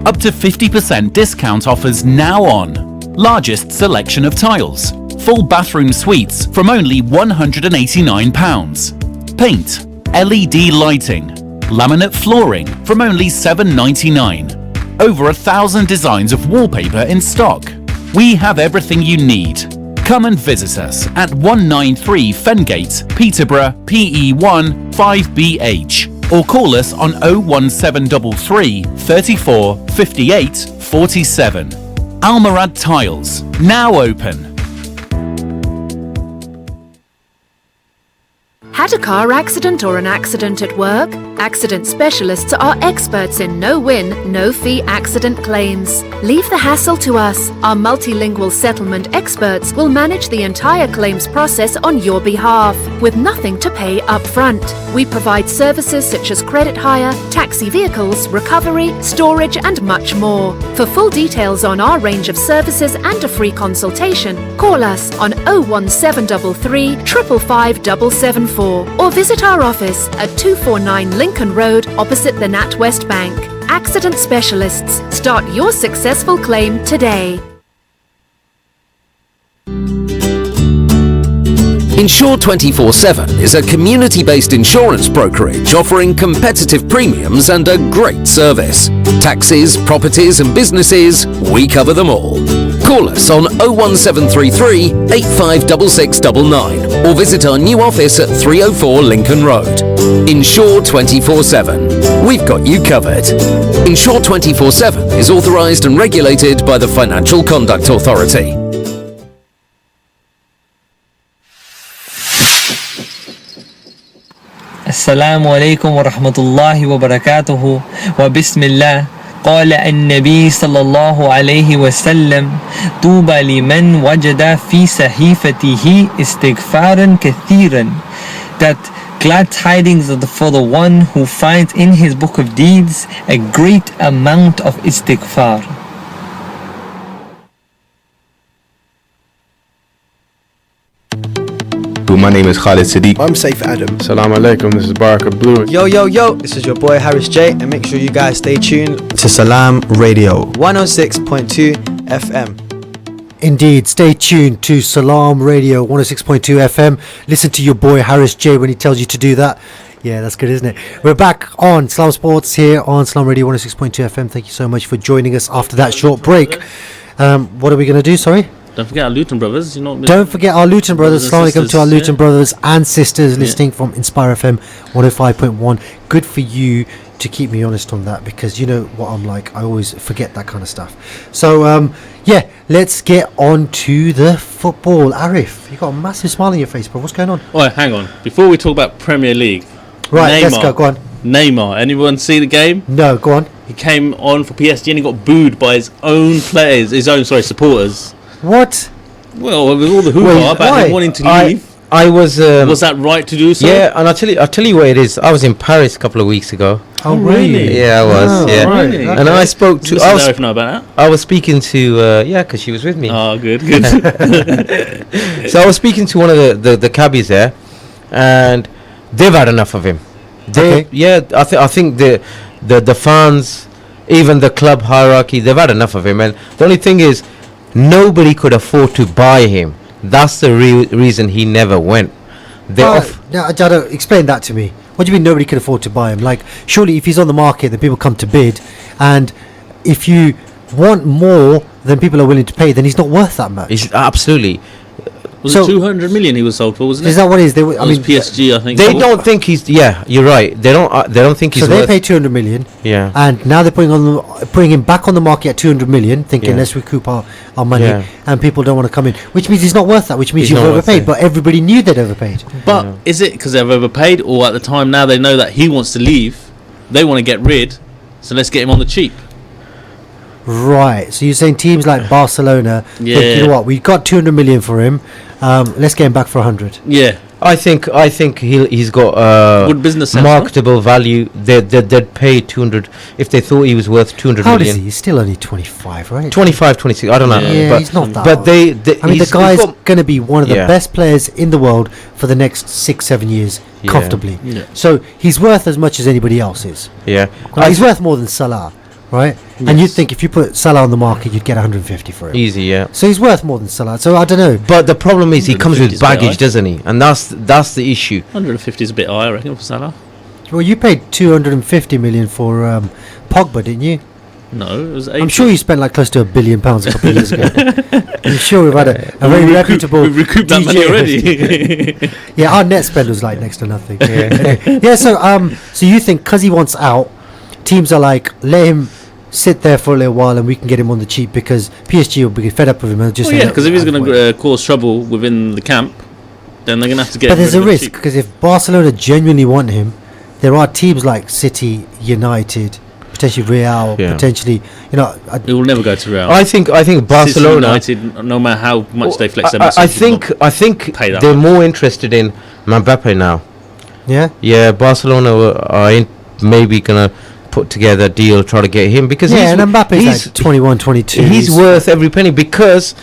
I: Up to 50% discount offers now on. Largest selection of tiles. Full bathroom suites from only £189. Paint, LED lighting, laminate flooring from only £7.99. Over 1,000 designs of wallpaper in stock. We have everything you need. Come and visit us at 193 Fengate, Peterborough, PE1 5BH, or call us on 01733 34 58 47. Al Murad Tiles, now open.
J: Had a car accident or an accident at work? Accident specialists are experts in no-win, no-fee accident claims. Leave the hassle to us. Our multilingual settlement experts will manage the entire claims process on your behalf, with nothing to pay up front. We provide services such as credit hire, taxi vehicles, recovery, storage and much more. For full details on our range of services and a free consultation, call us on 01733 555 774 or visit our office at 249 Lincoln Road opposite the NatWest Bank. Accident Specialists. Start your successful claim today.
K: Insure 24/7 is a community-based insurance brokerage offering competitive premiums and a great service. Taxis, properties and businesses, we cover them all. Call us on 01733 856699 or visit our new office at 304 Lincoln Road. Insure 24/7. We've got you covered. Insure 24/7 is authorised and regulated by the Financial Conduct Authority.
L: السلام عليكم ورحمة الله وبركاته وبسم الله. قال النبي صلى الله عليه وسلم طوبى لمن وجد في صحيفته استغفارا كثيرا. That glad tidings are for the one who finds in his book of deeds a great amount of istighfar.
M: My name is Khalid Siddiq.
N: I'm Saif Adam.
M: Salaam alaikum, this is Baraka Blue.
N: Yo, this is your boy Harris J, and make sure you guys stay tuned to Salaam Radio 106.2 FM.
C: Indeed, stay tuned to Salaam Radio 106.2 FM. Listen to your boy Harris J when he tells you to do that. Yeah, that's good, isn't it? We're back on Salaam Sports here on Salaam Radio 106.2 FM. Thank you so much for joining us after that short break. What are we going to do, sorry?
A: Don't forget our Luton brothers.
C: Don't forget our Luton brothers. Assalamu alaikum to our Luton brothers and sisters listening from Inspire FM 105.1. Good for you to keep me honest on that, because you know what I'm like. I always forget that kind of stuff. So, let's get on to the football. Arif, you got a massive smile on your face, bro. What's going on?
A: Oh, hang on. Before we talk about Premier League,
C: Right,
A: Neymar,
C: let's go. Go on.
A: Neymar. Anyone see the game?
C: No, go on.
A: He came on for PSG and he got booed by his own players, supporters.
C: What?
A: Well, with all the hoo-ha about him wanting to leave.
B: I was.
A: Was that right to do so?
B: Yeah, and I'll tell you what it is. I was in Paris a couple of weeks ago.
C: Oh, really?
B: Yeah, I was. yeah,
A: really?
B: And I spoke to.
A: Know about that.
B: I was speaking to. Because she was with me.
A: Oh, good.
B: So I was speaking to one of the cabbies there, and they've had enough of him. Yeah, I think the fans, even the club hierarchy, they've had enough of him. And the only thing is, nobody could afford to buy him. That's the reason he never went.
C: Now, Jado, explain that to me. What do you mean nobody could afford to buy him? Like, surely if he's on the market, then people come to bid, and if you want more than people are willing to pay, then he's not worth that much.
B: He's absolutely.
A: Was it 200 million he was sold for? Wasn't it?
C: Is that what it is? I
A: mean, PSG. I think
B: they don't think he's. Yeah, you're right. They don't think he's.
C: So they paid 200 million.
B: Yeah.
C: And now they're putting him back on the market at 200 million, thinking let's recoup our money, and people don't want to come in, which means he's not worth that. Which means you've overpaid. But everybody knew they'd overpaid.
A: But is it because they've overpaid, or at the time now they know that he wants to leave, they want to get rid, so let's get him on the cheap.
C: Right. So you're saying teams like Barcelona think, you know what, we got 200 million for him. Let's get him back for 100.
A: Yeah.
B: I think he's got
A: good business sense,
B: marketable value. They'd pay 200 if they thought he was worth 200
C: How
B: million.
C: old is he? He's still only 25, right?
B: 25, 26. I don't know.
C: Yeah,
B: but
C: he's not that
B: But
C: old.
B: the
C: guy's going to be one of the best players in the world for the next 6-7 years, comfortably.
A: Yeah.
C: So he's worth as much as anybody else is.
B: Yeah.
C: Now, he's worth more than Salah, right? Yes. And you'd think if you put Salah on the market, you'd get 150 for him.
B: Easy, yeah.
C: So he's worth more than Salah. So I don't know.
B: But the problem is he comes with baggage, doesn't he? And that's the issue.
A: 150 is a bit high, I reckon, for Salah.
C: Well, you paid 250 million for Pogba, didn't you?
A: No, it was 80.
C: I'm sure you spent like close to £1 billion a couple of years ago. I'm sure we've had a very reputable.
A: We've recouped that money already.
C: Yeah, our net spend was like next to nothing. Yeah. So you think because he wants out, teams are like, let him sit there for a little while and we can get him on the cheap because PSG will be fed up with him and just.
A: Because if he's going to cause trouble within the camp, then they're going to have to get.
C: But
A: him
C: there's a risk because if Barcelona genuinely want him, there are teams like City, United, potentially Real, potentially, you know.
A: He will never go to Real.
B: I think Barcelona,
A: United, no matter how much they flex their
B: I think they're more interested in Mbappe now.
C: Yeah.
B: Yeah, Barcelona are maybe gonna put together a deal, try to get him because
C: and Mbappe's like 21, 22.
B: He's worth every penny because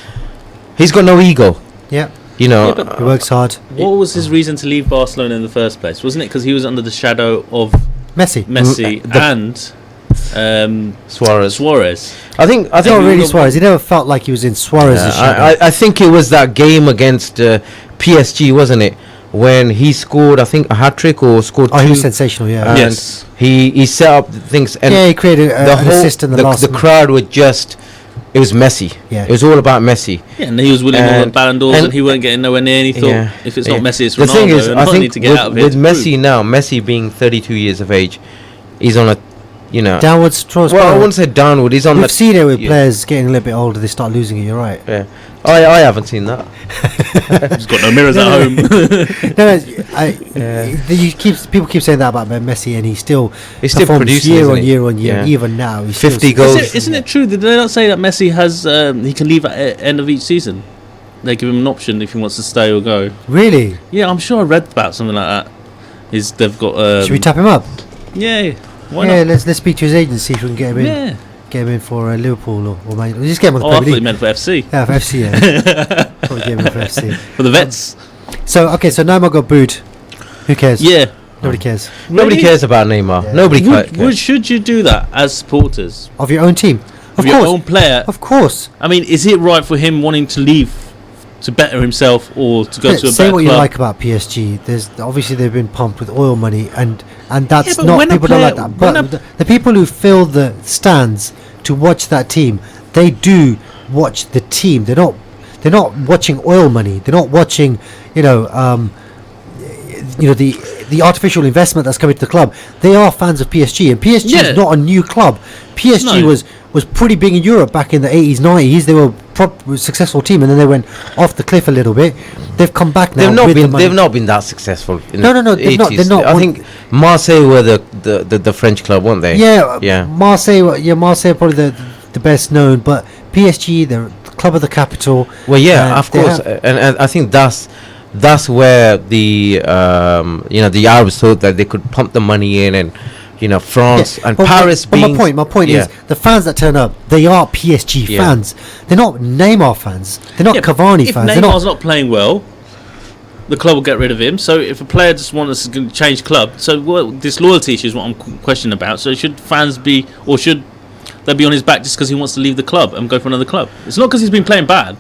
B: he's got no ego.
C: Yeah.
B: You know,
C: he works hard.
A: What was his reason to leave Barcelona in the first place? Wasn't it because he was under the shadow of
C: Messi
A: and
B: Suarez? I think
C: not really Suarez. He never felt like he was in Suarez's shadow.
B: I think it was that game against PSG, wasn't it? When he scored, I think a hat trick or scored.
C: He was sensational. Yeah.
B: And yes. He set up things. And
C: he created an assist in the last.
B: The crowd were just. It was Messi.
C: Yeah.
B: It was all about Messi.
A: Yeah, and he was winning all the Ballon d'Ors, and he weren't getting nowhere near. And he thought, if it's not Messi, it's Ronaldo.
B: The thing is, I think
A: need to get out of
B: with Messi now, Messi being 32 years of age, he's on a,
C: downward spiral.
B: Well, I wouldn't say downward. He's on.
C: We've seen it with players getting a little bit older. They start losing it. You're right.
B: Yeah. I haven't seen that.
A: He's got no mirrors at home.
C: People keep saying that about Messi, and he's still
B: producing
C: year on year on year. Even now, he's
B: 50 goals.
A: Isn't it true? Did they not say that Messi has he can leave at the end of each season? They give him an option if he wants to stay or go.
C: Really?
A: Yeah, I'm sure I read about something like that. They've got?
C: Should we tap him up?
A: Yeah. Why not?
C: Let's speak to his agent, see if we can get him in.
A: Yeah.
C: Get him in for Liverpool or Man United. Just get him on the
A: Premier League. I thought you meant for FC.
C: Yeah, for FC, yeah. Probably get him in for FC.
A: For the vets.
C: So Neymar got booed. Who cares?
A: Yeah.
C: Nobody cares.
B: Nobody cares about Neymar. Yeah. Nobody cares.
A: Should you do that as supporters?
C: Of your own team?
A: Of course. Your own player?
C: Of course.
A: I mean, is it right for him wanting to leave to better himself or to go to a better club?
C: Say what you like about PSG. Obviously they've been pumped with oil money and that's not, people don't like that. But the people who fill the stands to watch that team, they do watch the team. They're not watching oil money. They're not watching, the artificial investment that's coming to the club. They are fans of PSG, and PSG is not a new club. PSG was pretty big in Europe back in the 80s, 90s. They were successful team, and then they went off the cliff a little bit. They've come back now.
B: They've not been that successful. In
C: No,
B: the
C: they've not.
B: 80s.
C: They're not.
B: I think Marseille were the French club, weren't they?
C: Yeah. Marseille are probably the best known, but PSG, they're the club of the capital.
B: Well, yeah, of course, and I think that's where the the Arabs thought that they could pump the money in, and France and Paris.
C: But my point is the fans that turn up, they are PSG fans. They're not Neymar fans. They're not Cavani fans.
A: If Neymar's not playing well, the club will get rid of him. So if a player just wants to change club, so this loyalty issue is what I'm questioning about. So should fans be, or should they be on his back just because he wants to leave the club and go for another club? It's not because he's been playing bad.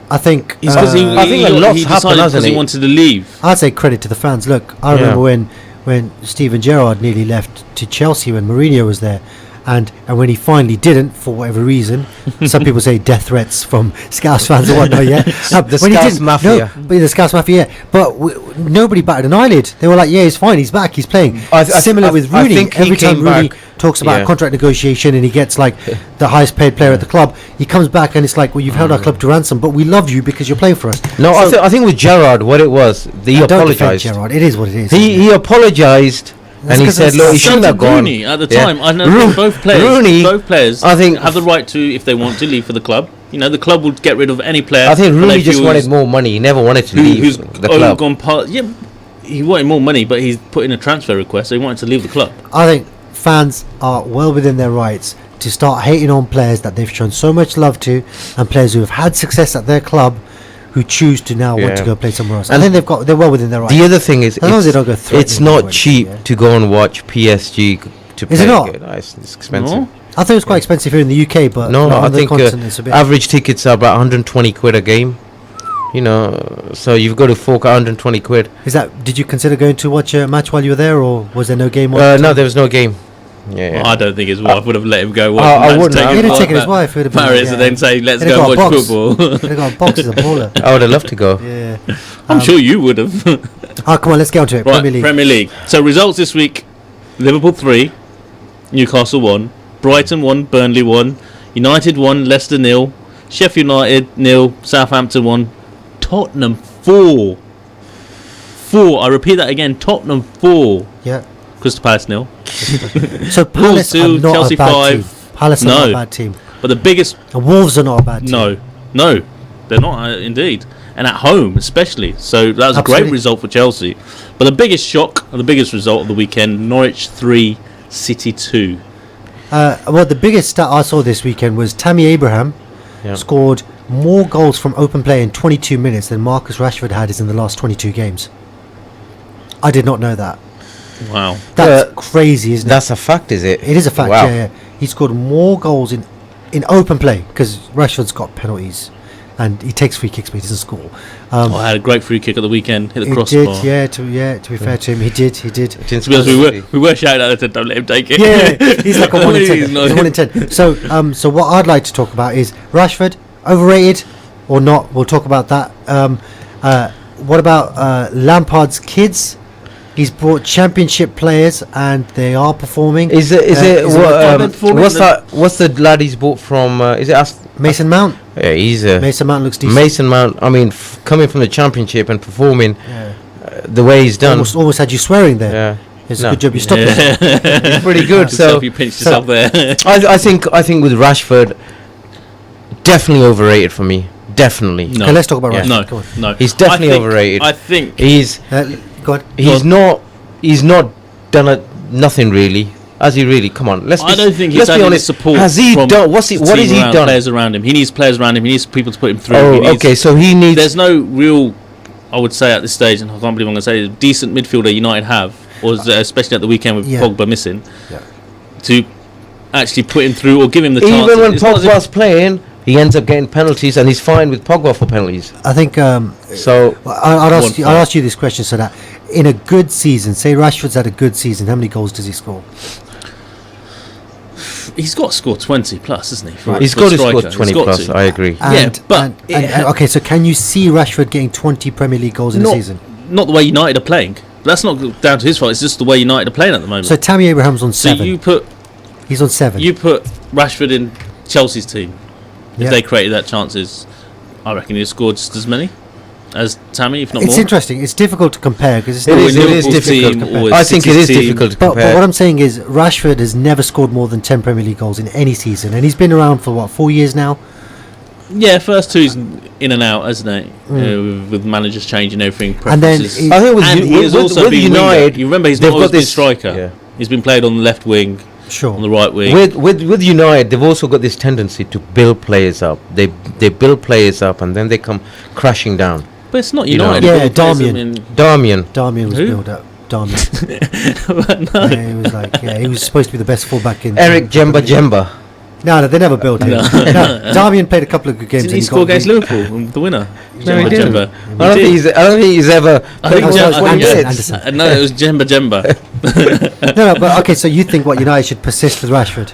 C: I think
A: it's because he decided because he wanted to leave.
C: I'd say credit to the fans. Look, I remember when Steven Gerrard nearly left to Chelsea when Mourinho was there, and when he finally didn't, for whatever reason, some people say death threats from Scouse fans or whatnot. Yeah,
B: the Scouse Mafia.
C: The Scouse Mafia. But nobody batted an eyelid. They were like, "Yeah, he's fine. He's back. He's playing." Similar with Rooney. Every time Rooney talks about contract negotiation and he gets like the highest paid player at the club, he comes back and it's like, "Well, you've held our club to ransom, but we love you because you're playing for us."
B: No, I think with Gerrard, what it was, he apologized.
C: Gerrard, it is what it is.
B: He apologized. And he said, "Look, he shouldn't have gone."
A: Rooney at the time, I know both players I think have the right to, if they want to, leave for the club. The club will get rid of any player.
B: I think Rooney just wanted more money. He never wanted to leave the club.
A: He wanted more money, but he's put in a transfer request, so he wanted to leave the club.
C: I think fans are well within their rights to start hating on players that they've shown so much love to, and players who have had success at their club, who choose to now want to go play somewhere else. I think they're well within their rights.
B: The other thing is, it's not cheap to go and watch PSG to play.
C: Is it not?
B: It's expensive.
C: No? I thought it was quite expensive here in the UK, but
B: no, I think average tickets are about 120 quid a game. So you've got to fork out 120 quid.
C: Did you consider going to watch a match while you were there, or was there no game?
B: No, there was no game. Yeah.
A: I don't think his wife would have let him go.
C: I wouldn't. He'd have taken his wife.
A: Paris and then say, "Let's go watch football."
C: He'd have got a box as a baller.
B: I would have loved to go.
C: Yeah,
A: I'm sure you would have.
C: Come on, let's get on to it.
A: Right, Premier League. So results this week: Liverpool 3, Newcastle 1, Brighton 1, Burnley 1, United 1, Leicester 0, Sheffield United 0, Southampton 1, Tottenham 4. I repeat that again. Tottenham 4.
C: Yeah.
A: Crystal Palace 0.
C: So Palace are not
A: Chelsea
C: a bad
A: 5.
C: team. Palace are not a bad team.
A: But the biggest...
C: And Wolves are not a bad team.
A: No, they're not indeed. And at home especially. So that was a great result for Chelsea. But the biggest shock, and the biggest result of the weekend, Norwich 3, City 2.
C: Well, the biggest stat I saw this weekend was Tammy Abraham scored more goals from open play in 22 minutes than Marcus Rashford had in the last 22 games. I did not know that.
A: Wow.
C: That's crazy, isn't it?
B: That's a fact, is it?
C: It is a fact, yeah. He scored more goals in open play, because Rashford's got penalties and he takes free kicks but he doesn't score.
A: I had a great free kick at the weekend, hit the crossbar.
C: To be fair to him, he did.
A: To be honest, we were shouting at him, don't let him take it.
C: Yeah, he's like a 1 in 10. He's 1 in 10. So what I'd like to talk about is Rashford, overrated or not? We'll talk about that. What about Lampard's kids? He's brought championship players and they are performing.
B: What's the lad he's bought from? Is it
C: Mason Mount?
B: Yeah,
C: Mason Mount looks decent.
B: Mason Mount, I mean, coming from the championship and performing the way he's done.
C: Almost had you swearing there.
B: Yeah.
C: It's a good job you stopped it.
B: It's pretty good. So
A: you pinched yourself there.
B: I think with Rashford, definitely overrated for me. Definitely.
C: No. Okay, let's talk about Rashford.
A: No.
B: He's definitely overrated.
A: I think
B: he's not done nothing really. Has he really? Come on,
A: I don't think he's had any support.
B: Has he done? What has he done?
A: Players around him. He needs players around him. He needs people to put him through.
B: Oh, so he needs.
A: There's no real, I would say at this stage, and I can't believe I'm going to say it, decent midfielder United have, or especially at the weekend with Pogba missing, to actually put him through or give him the chance.
B: Even when Pogba's playing, he ends up getting penalties, and he's fine with Pogba for penalties.
C: I think. I'd ask you this question, so that in a good season, say Rashford's had a good season, how many goals does he score?
A: He's got to score 20 plus, isn't he?
B: He's got to score 20 plus. I agree.
C: Okay, so can you see Rashford getting 20 Premier League goals in a season?
A: Not the way United are playing. That's not down to his fault. It's just the way United are playing at the moment.
C: So Tammy Abraham's on 7.
A: So
C: he's on 7.
A: You put Rashford in Chelsea's team. If they created that chances, I reckon he'd scored just as many as Tammy, if not more.
C: It's interesting. It's difficult to compare because
B: it is difficult to compare. I think it is difficult to compare.
C: But what I'm saying is Rashford has never scored more than 10 Premier League goals in any season, and he's been around for what, 4 years now.
A: Yeah, first two he's in and out, hasn't he? With managers changing everything.
C: And then
A: I think he's also
B: with
A: been
B: United.
A: Winger. You remember he's not always been striker. Yeah. He's been played on the left wing, on the right wing.
B: With United, they've also got this tendency to build players up. They build players up and then they come crashing down.
A: But it's not United.
C: Yeah, Darmian was
A: Who?
C: built up. Darmian.
A: No.
C: Yeah, he was like, he was supposed to be the best fullback in.
B: Eric Jemba.
C: No, they never built him. No. Darmian played a couple of good games.
A: Didn't he score against Liverpool, the winner?
B: No, he didn't. I don't think he's ever.
A: I think
C: Anderson.
A: No, it was Jemba.
C: No, but okay. So you think what United should persist with Rashford?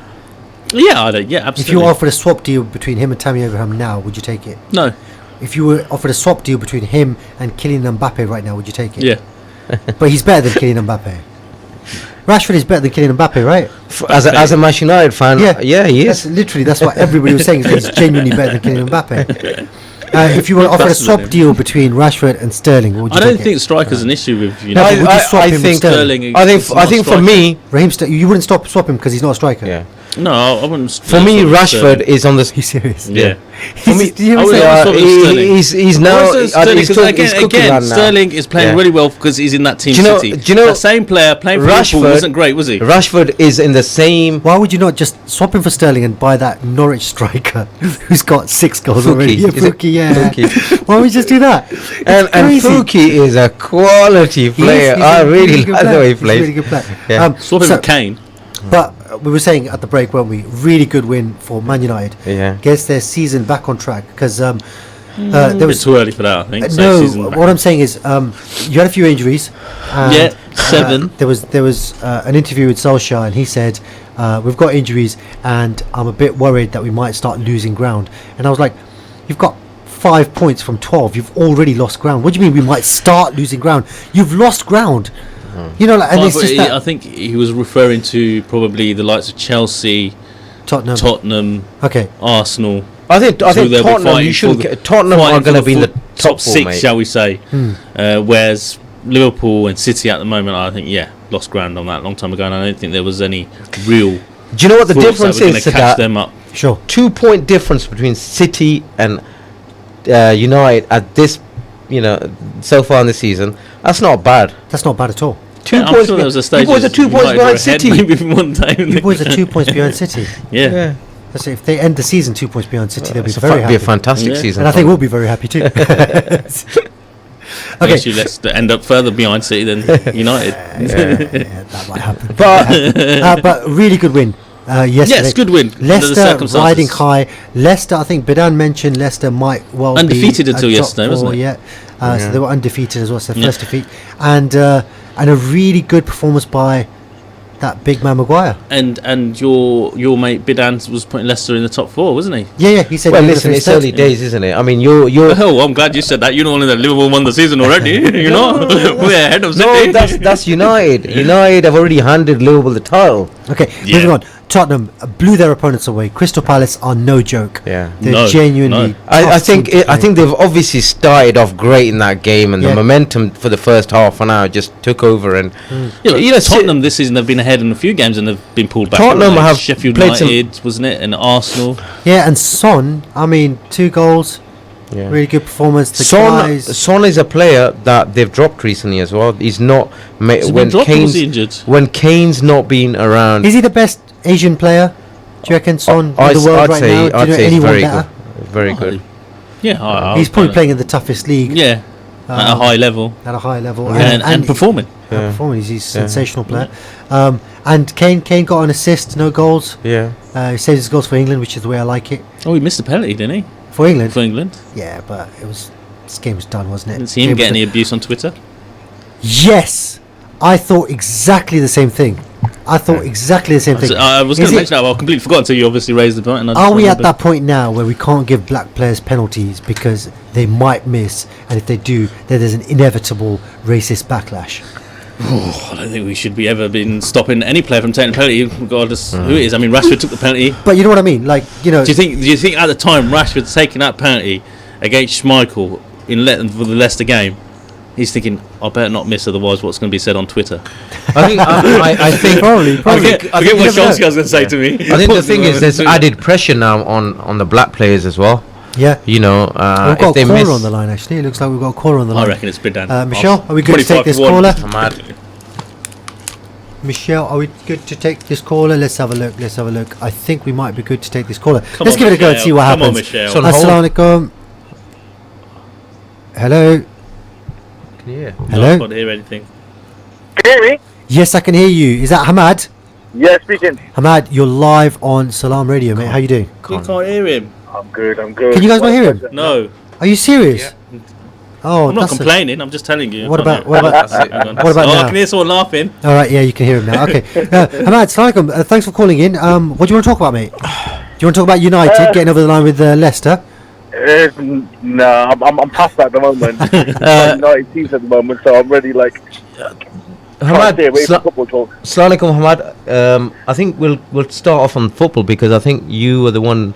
A: Yeah, absolutely.
C: If you were offered a swap deal between him and Tammy Abraham now, would you take it?
A: No.
C: If you were offered a swap deal between him and Kylian Mbappe right now, would you take it?
A: Yeah.
C: But he's better than Kylian Mbappe. Rashford is better than Kylian Mbappe, right?
B: As a Manchester United fan, yeah, he is.
C: That's what everybody was saying. Is he's genuinely better than Kylian Mbappe. If you were offered a swap deal between Rashford and Sterling, would you
A: I don't think striker's an issue with
C: No, would you swap him with
A: Sterling.
B: I think for me,
C: Raheem you wouldn't swap him because he's not a striker.
B: Yeah.
A: No, I wouldn't.
B: For me, Rashford is on the.
C: He's serious.
A: Yeah.
B: For me, he's now.
A: Sterling is playing really well because he's in that team.
B: Do you know
A: that same player playing for Liverpool wasn't great, was he?
B: Rashford is in the same.
C: Why would you not just swap him for Sterling and buy that Norwich striker who's got 6 goals already? Yeah, Pookie. Why would you just do that?
B: And Pookie is a quality player. I really like the way he plays.
C: Really good player.
B: Yeah.
A: Swap him for Kane.
C: But we were saying at the break, weren't we? Really good win for Man United.
B: Yeah.
C: Gets their season back on track because there was
A: too early for that. I think.
C: No, what I'm saying is you had a few injuries.
A: 7.
C: There was an interview with Solskjaer, and he said we've got injuries, and I'm a bit worried that we might start losing ground. And I was like, you've got 5 points from 12. You've already lost ground. What do you mean we might start losing ground? You've lost ground. You know, and it's just that
A: I think he was referring to probably the likes of Chelsea, Tottenham, Arsenal.
B: I think Tottenham. You shouldn't. Tottenham are going to be in the top
A: 6,
B: mate.
A: shall we say? Whereas Liverpool and City at the moment, I think, lost ground on that a long time ago, and I don't think there was any real.
B: Do you know what the difference is?
A: To catch them up.
C: Sure.
B: 2 point difference between City and United at this, so far in the season. That's not bad.
C: That's not bad at all.
B: 2 points.
A: Sure there was a stage
B: you boys are 2 points behind City.
A: Maybe one time.
C: You boys are 2 points behind City.
A: Yeah.
C: So if they end the season 2 points behind City, they'll be very happy.
B: It'll be a fantastic season.
C: And I think we'll be very happy too.
A: Okay. Let's end up further behind City than United.
C: Yeah, that might happen. But really good win. Yesterday.
A: Yes, good win.
C: Leicester riding high. Leicester, I think Bidan mentioned Leicester might well
A: undefeated
C: be
A: until yesterday, wasn't it?
C: So they were undefeated as well. So their first defeat, and a really good performance by that big man Maguire.
A: And your mate Bidan was putting Leicester in the top 4, wasn't he?
C: Yeah. He said.
B: Well, listen, it's early days, isn't it? I mean, you're.
A: Oh, I'm glad you said that. You know, only that Liverpool won the season already. You know, we're ahead of City.
B: No, that's United. United have already handed Liverpool the title.
C: Okay, moving on. Tottenham blew their opponents away. Crystal Palace are no joke.
B: Yeah,
C: they're genuinely.
B: No. I think they've obviously started off great in that game, and the momentum for the first half an hour just took over. And
A: Tottenham this season have been ahead in a few games and they've been pulled back.
B: Tottenham have
A: Sheffield United, wasn't it, and Arsenal.
C: Yeah, and Son. I mean, 2 goals. Yeah. Really good performance.
B: Son is a player that they've dropped recently as well. He's not when Kane's not been around.
C: Is he the best Asian player? Do you reckon Son in the world right now? Do you know anyone better?
B: Very good.
A: Yeah,
C: he's probably playing in the toughest league.
A: Yeah, at a high level.
C: And
A: performing.
C: He's a sensational player. And Kane got an assist, no goals.
B: Yeah.
C: He saves his goals for England, which is the way I like it.
A: Oh, he missed a penalty, didn't he?
C: For England?
A: For England.
C: Yeah, but this game was done, wasn't it?
A: Didn't see him get any abuse on Twitter?
C: Yes! I thought exactly the same thing. I was going
A: to mention that, but I completely forgot until you obviously raised the point.
C: Are we at that point now where we can't give black players penalties because they might miss, and if they do, then there's an inevitable racist backlash?
A: I don't think we should be ever been stopping any player from taking a penalty, regardless who it is. I mean, Rashford took the penalty.
C: But you know what I mean? Like, you know.
A: Do you think at the time Rashford taking that penalty against Schmeichel for the Leicester game, he's thinking, I better not miss, otherwise what's going to be said on Twitter?
B: I think
C: probably.
A: I forget what Solskjaer's going to say to me.
B: I think the thing is, there's added pressure now on the black players as well.
C: Yeah.
B: You know,
C: we've got a caller on the line, actually. It looks like we've got a caller on the line.
A: I reckon it's been done.
C: Michelle, are we good to take this caller?
B: Hamad.
C: Michelle, are we good to take this caller? Let's have a look. I think we might be good to take this caller. Let's give it a go and see what happens. Assalamu alaikum. Hello.
B: Can you hear?
C: Hello.
A: I can't hear anything.
O: Can you hear me?
C: Yes, I can hear you. Is that Hamad?
O: Yeah, speaking.
C: Hamad, you're live on Salaam Radio, mate. How you doing?
A: You can't hear him.
O: I'm good.
C: Can you guys not hear him?
A: No.
C: Are you serious?
A: Yeah.
C: Oh,
A: I'm not complaining. I'm just telling you.
C: What about now?
A: I can hear someone laughing.
C: All right, yeah, you can hear him now. Okay, Hamad, assalamu alaikum. Thanks for calling in. What do you want to talk about, mate? Do you want to talk about United getting over the line with Leicester?
O: No, I'm past that at the moment. United teams at the moment, so I'm ready. Like,
B: Hamad,
O: football talk.
B: Assalamu alaikum, Hamad. I think we'll start off on football because I think you were the one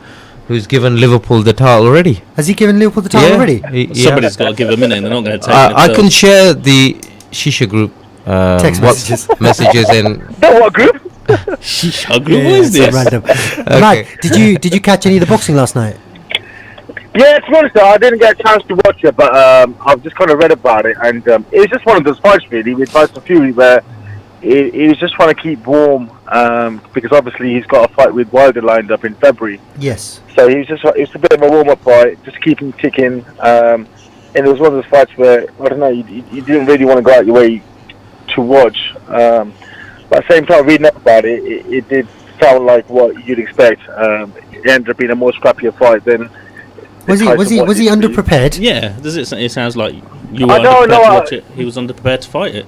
B: who's given Liverpool the title already.
C: Has he given Liverpool the title already?
A: Somebody's got to give them in, and they're not going to take it.
B: I can share the Shisha group
C: text
B: messages and.
O: What group?
A: Shisha group. What is this?
C: Random. Mike, did you catch any of the boxing last night?
O: Yeah, to be honest, I didn't get a chance to watch it, but I've just kind of read about it, and it was just one of those fights, really, with Tyson Fury, where he was just trying to keep warm, because obviously he's got a fight with Wilder lined up in February.
C: Yes.
O: So it's a bit of a warm-up fight, just keep him ticking, and it was one of those fights where, I don't know, you didn't really want to go out your way to watch, but at the same time, reading up about it, it did sound like what you'd expect. It ended up being a more scrappier fight than...
C: Was he underprepared?
A: Yeah, it sounds like you were underprepared to watch it. He was underprepared to fight it.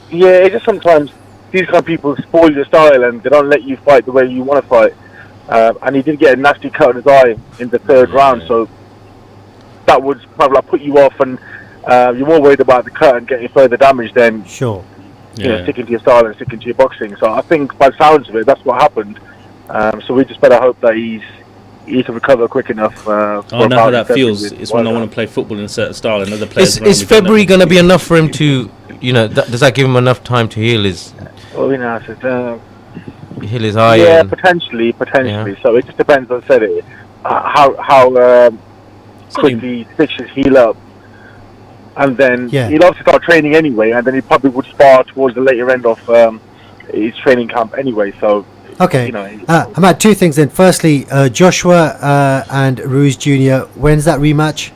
O: Yeah, it's just sometimes these kind of people spoil your style and they don't let you fight the way you want to fight. And he did get a nasty cut on his eye in the third round, so that would probably put you off, and you're more worried about the cut and getting further damage than
C: sure.
O: Sticking to your style and sticking to your boxing. So I think by the sounds of it, that's what happened. So we just better hope that he can recover quick enough.
A: I know how that feels. It's when I want to play football in a certain style and other players.
B: Is February going to be enough for him to, does that give him enough time to heal his? Heal his eye.
O: Yeah, potentially. Yeah. So it just depends. As I said, how quickly stitches heal up, and then he'll obviously start training anyway, and then he probably would spar towards the later end of his training camp anyway. So.
C: Okay, I'm at two things then. Firstly, Joshua and Ruiz Jr., when's that rematch?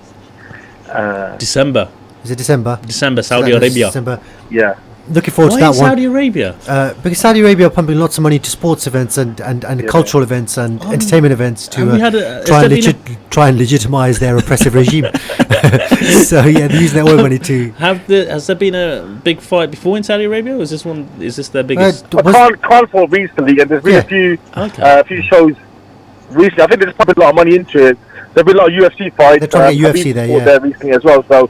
A: December.
C: Is it December?
A: December, Saudi Arabia.
C: December.
O: Yeah.
C: Looking forward to that one.
A: Saudi Arabia?
C: Because Saudi Arabia are pumping lots of money to sports events and cultural events and entertainment events to try and legitimize their oppressive regime. So yeah, they're using their oil money to.
A: Has there been a big fight before in Saudi Arabia? Or is this their biggest?
O: Can't fall recently, and there's been a few shows recently. I think they just pumped a lot of money into it. There's been a lot of UFC fights.
C: They're trying to get UFC there
O: recently as well. So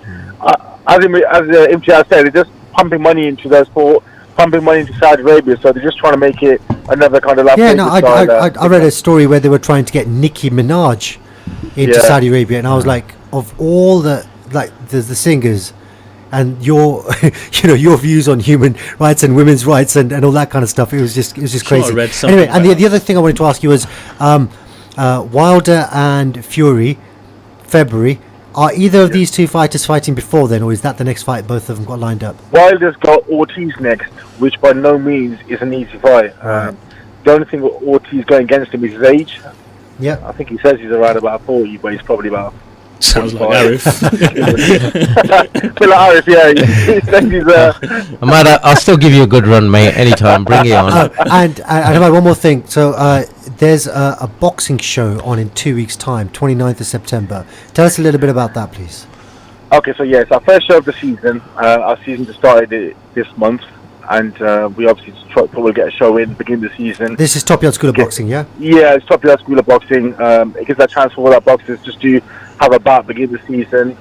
O: as MTR said, they're just pumping money into their sport, pumping money into Saudi Arabia, so they're just trying to make it another kind of
C: I read a story where they were trying to get Nicki Minaj into Saudi Arabia, and I was like, of all the singers and your your views on human rights and women's rights and all that kind of stuff, it was just crazy. Anyway, and the other thing I wanted to ask you was Wilder and Fury, February. Are either of these two fighters fighting before then, or is that the next fight both of them got lined up?
O: Wilder's got Ortiz next, which by no means is an easy fight. The only thing Ortiz going against him is his age.
C: Yeah,
O: I think he says he's around about 40, but he's probably about.
A: Sounds like Arif.
O: Feel like Arif, yeah. He says he's.
B: I'll still give you a good run, mate. Anytime, bring it on.
C: And one more thing. So there's a boxing show on in 2 weeks' time, 29th of September. Tell us a little bit about that, please.
O: Okay, so it's our first show of the season. Our season just started this month, and we obviously will get a show in, begin the season.
C: This is Top Yard School of Boxing, yeah?
O: Yeah, it's Top Yard School of Boxing. It gives that chance for all our boxers just to have a bout, begin the season.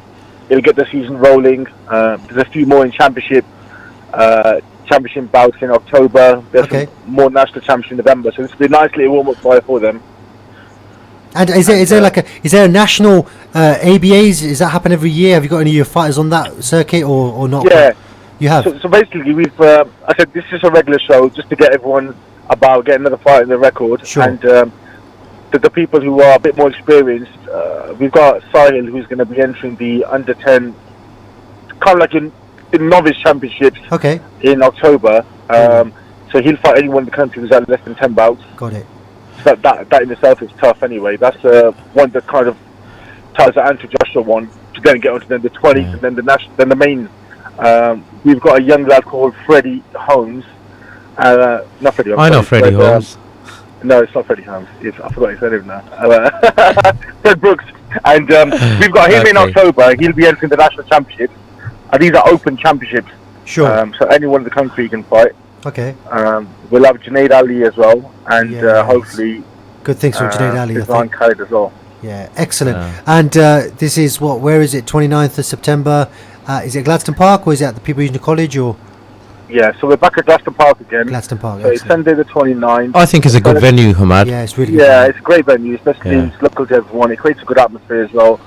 O: It'll get the season rolling. There's a few more in Championship championship bouts in October. There's some more national championships in November. So this will be a nice little warm-up fight for them.
C: And is there a national ABAs? Does that happen every year? Have you got any of your fighters on that circuit or not?
O: Yeah,
C: you have.
O: So basically, we've. I said this is a regular show just to get everyone about getting another fight in the record.
C: Sure.
O: And the people who are a bit more experienced, we've got Sahil who's going to be entering the under 10, kind of like in novice championships.
C: Okay.
O: In October, so he'll fight anyone in the country who's had less than 10 bouts.
C: Got it.
O: That in itself is tough anyway. That's one that kind of ties the Andrew Joshua one to then get onto the 20s and then the main. We've got a young lad called Freddie Holmes. Not Freddie Holmes.
B: I know Freddie Holmes.
O: No, it's not Freddie Holmes. I forgot his name now. Fred Brooks. And we've got him in October. He'll be entering the national championships. And these are open championships.
C: Sure.
O: So anyone in the country can fight.
C: Okay.
O: We'll have Junaid Ali as well, and hopefully
C: good things from Junaid Ali.
O: Islam Khalid as well.
C: Yeah, excellent. And this is what? Where is it? 29th of September. Is it Gladstone Park or is it at the People Union College or?
O: Yeah, so we're back at Gladstone Park again.
C: Gladstone Park.
O: So it's Sunday the 29th.
B: I think it's a good venue, Hamad.
C: Yeah, it's really good.
O: Yeah, it's a great venue, especially it's local to everyone. It creates a good atmosphere as well.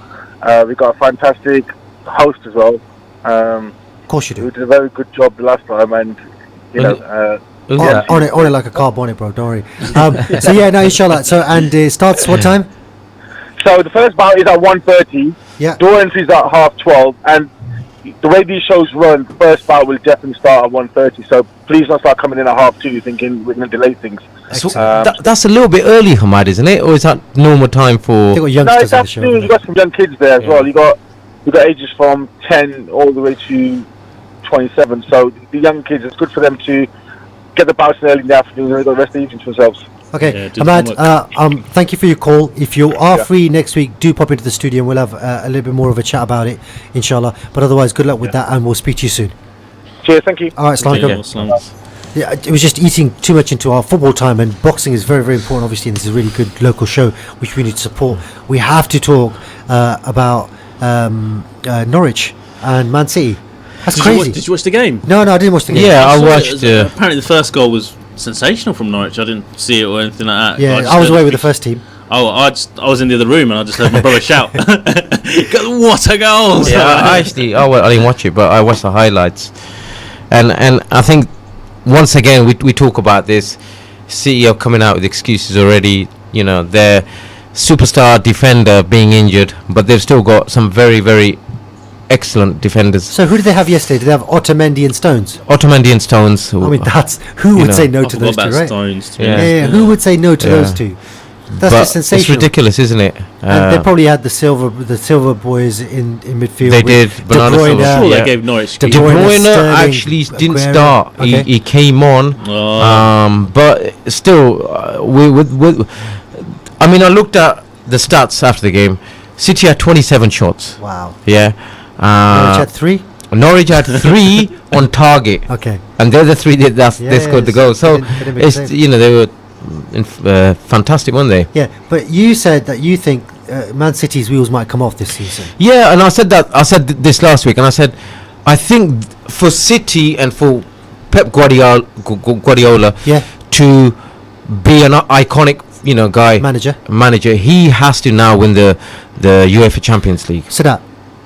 O: We've got a fantastic host as well.
C: Of course you do.
O: Who did a very good job the last time, and you know.
C: On it like a car bonnet, bro. Don't worry. So yeah, no, inshallah. So and it starts what time?
O: So the first bout is at 1:30.
C: Yeah.
O: Door entry is at 12:30, and the way these shows run, the first bout will definitely start at 1:30. So please don't start coming in at 2:30 thinking we're going to delay things.
B: So that's a little bit early, Hamad, isn't it? Or is that normal time for?
C: They've got youngsters
O: no,
C: on the show.
O: You've got some young kids there as well. You've got ages from 10 all the way to 27. So the young kids, it's good for them to get the bouts early in the afternoon and the rest of the evening to themselves.
C: Okay, Ahmad, thank you for your call. If you are free next week, do pop into the studio and we'll have a little bit more of a chat about it, inshallah. But otherwise, good luck with that and we'll speak to you soon.
O: Cheers, thank you.
C: All right, yeah, it was just eating too much into our football time, and boxing is very, very important, obviously, and this is a really good local show which we need to support. We have to talk about Norwich and Man City. That's crazy.
A: Did you watch the game?
C: No, I didn't watch the game.
B: Yeah, I watched.
A: Apparently, the first goal was sensational from Norwich. I didn't see it or anything like that.
C: Yeah, I was away with the first team.
A: Oh, I was in the other room and I just heard my brother shout, "What a goal!"
B: Yeah, I didn't watch it, but I watched the highlights, and I think once again we talk about this. City are coming out with excuses already. You know, their superstar defender being injured, but they've still got some very, very excellent defenders.
C: So who did they have yesterday? Did they have Otamendi and Stones?
B: Otamendi and Stones.
C: I mean, who would say no to those two, right?
A: Stones,
C: yeah. Who would say no to those two? That's just sensational.
B: It's ridiculous, isn't it?
C: And they probably had the silver boys in midfield.
B: They did.
A: I'm sure they gave Norwich.
B: De Bruyne actually didn't start. Okay. He came on, but still, I mean, I looked at the stats after the game. City had 27 shots.
C: Wow.
B: Yeah.
C: Norwich had 3?
B: Norwich had 3 on target.
C: Okay.
B: And they're the 3 they scored the goal. So, it's, you know, they were fantastic, weren't they?
C: Yeah, but you said that you think Man City's wheels might come off this season.
B: Yeah, and I said this last week, and I said, I think for City and for Pep Guardiola to be an iconic, you know, manager, he has to now win the UEFA Champions League.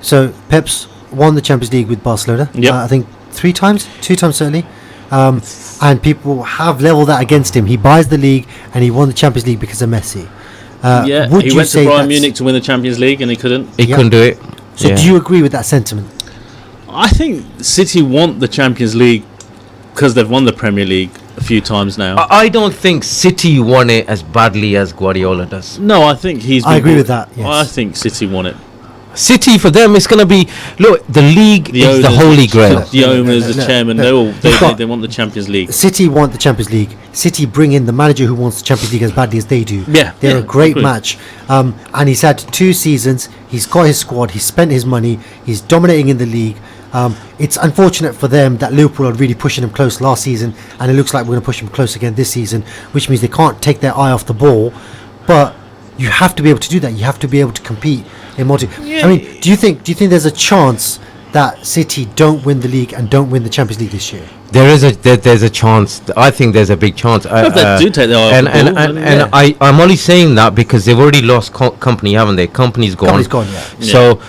C: So Pep's won the Champions League with Barcelona. I think 3 times, 2 times certainly. And people have leveled that against him. He buys the league and he won the Champions League because of Messi.
A: He went to Bayern Munich to win the Champions League and he couldn't.
B: He couldn't do it.
C: So do you agree with that sentiment?
A: I think City want the Champions League because they've won the Premier League a few times now.
B: I don't think City won it as badly as Guardiola does.
A: No, I think
C: I agree with that. Yes.
A: I think City won it.
B: City for them, it's going to be the league is the holy grail.
A: The owners, the chairman, they want the Champions League.
C: City want the Champions League. City bring in the manager who wants the Champions League as badly as they do. They're a great match, and he's had 2 seasons. He's got his squad. He's spent his money. He's dominating in the league. It's unfortunate for them that Liverpool are really pushing him close last season, and it looks like we're going to push him close again this season, which means they can't take their eye off the ball. But you have to be able to do that. You have to be able to compete in multi. I mean, do you think there's a chance that City don't win the league and don't win the Champions League this year?
B: There's a chance. I think there's a big chance.
A: If they do take their eye off the ball,
B: and I'm only saying that because they've already lost company, haven't they? Company's gone.
C: Yeah.
B: So,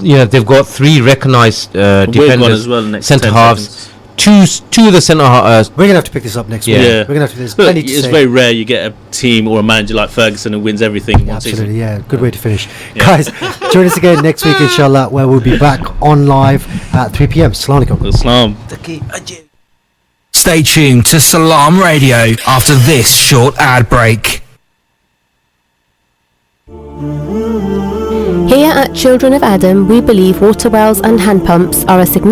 B: they've got 3 recognised defenders,
A: well
B: centre halves. Two of the centre halves.
C: We're gonna have to pick this up next week.
A: Yeah,
C: we're gonna have to. There's
A: but
C: plenty to
A: it's
C: say.
A: very rare you get a team or a manager like Ferguson who wins everything in one
C: Absolutely,
A: season.
C: yeah. Good way to finish, guys. Join us again next week, inshallah, where we'll be back on live at 3 p.m. Assalamu alaikum.
A: Islam.
D: Stay tuned to Salaam Radio after this short ad break.
P: Here at Children of Adam, we believe water wells and hand pumps are a significant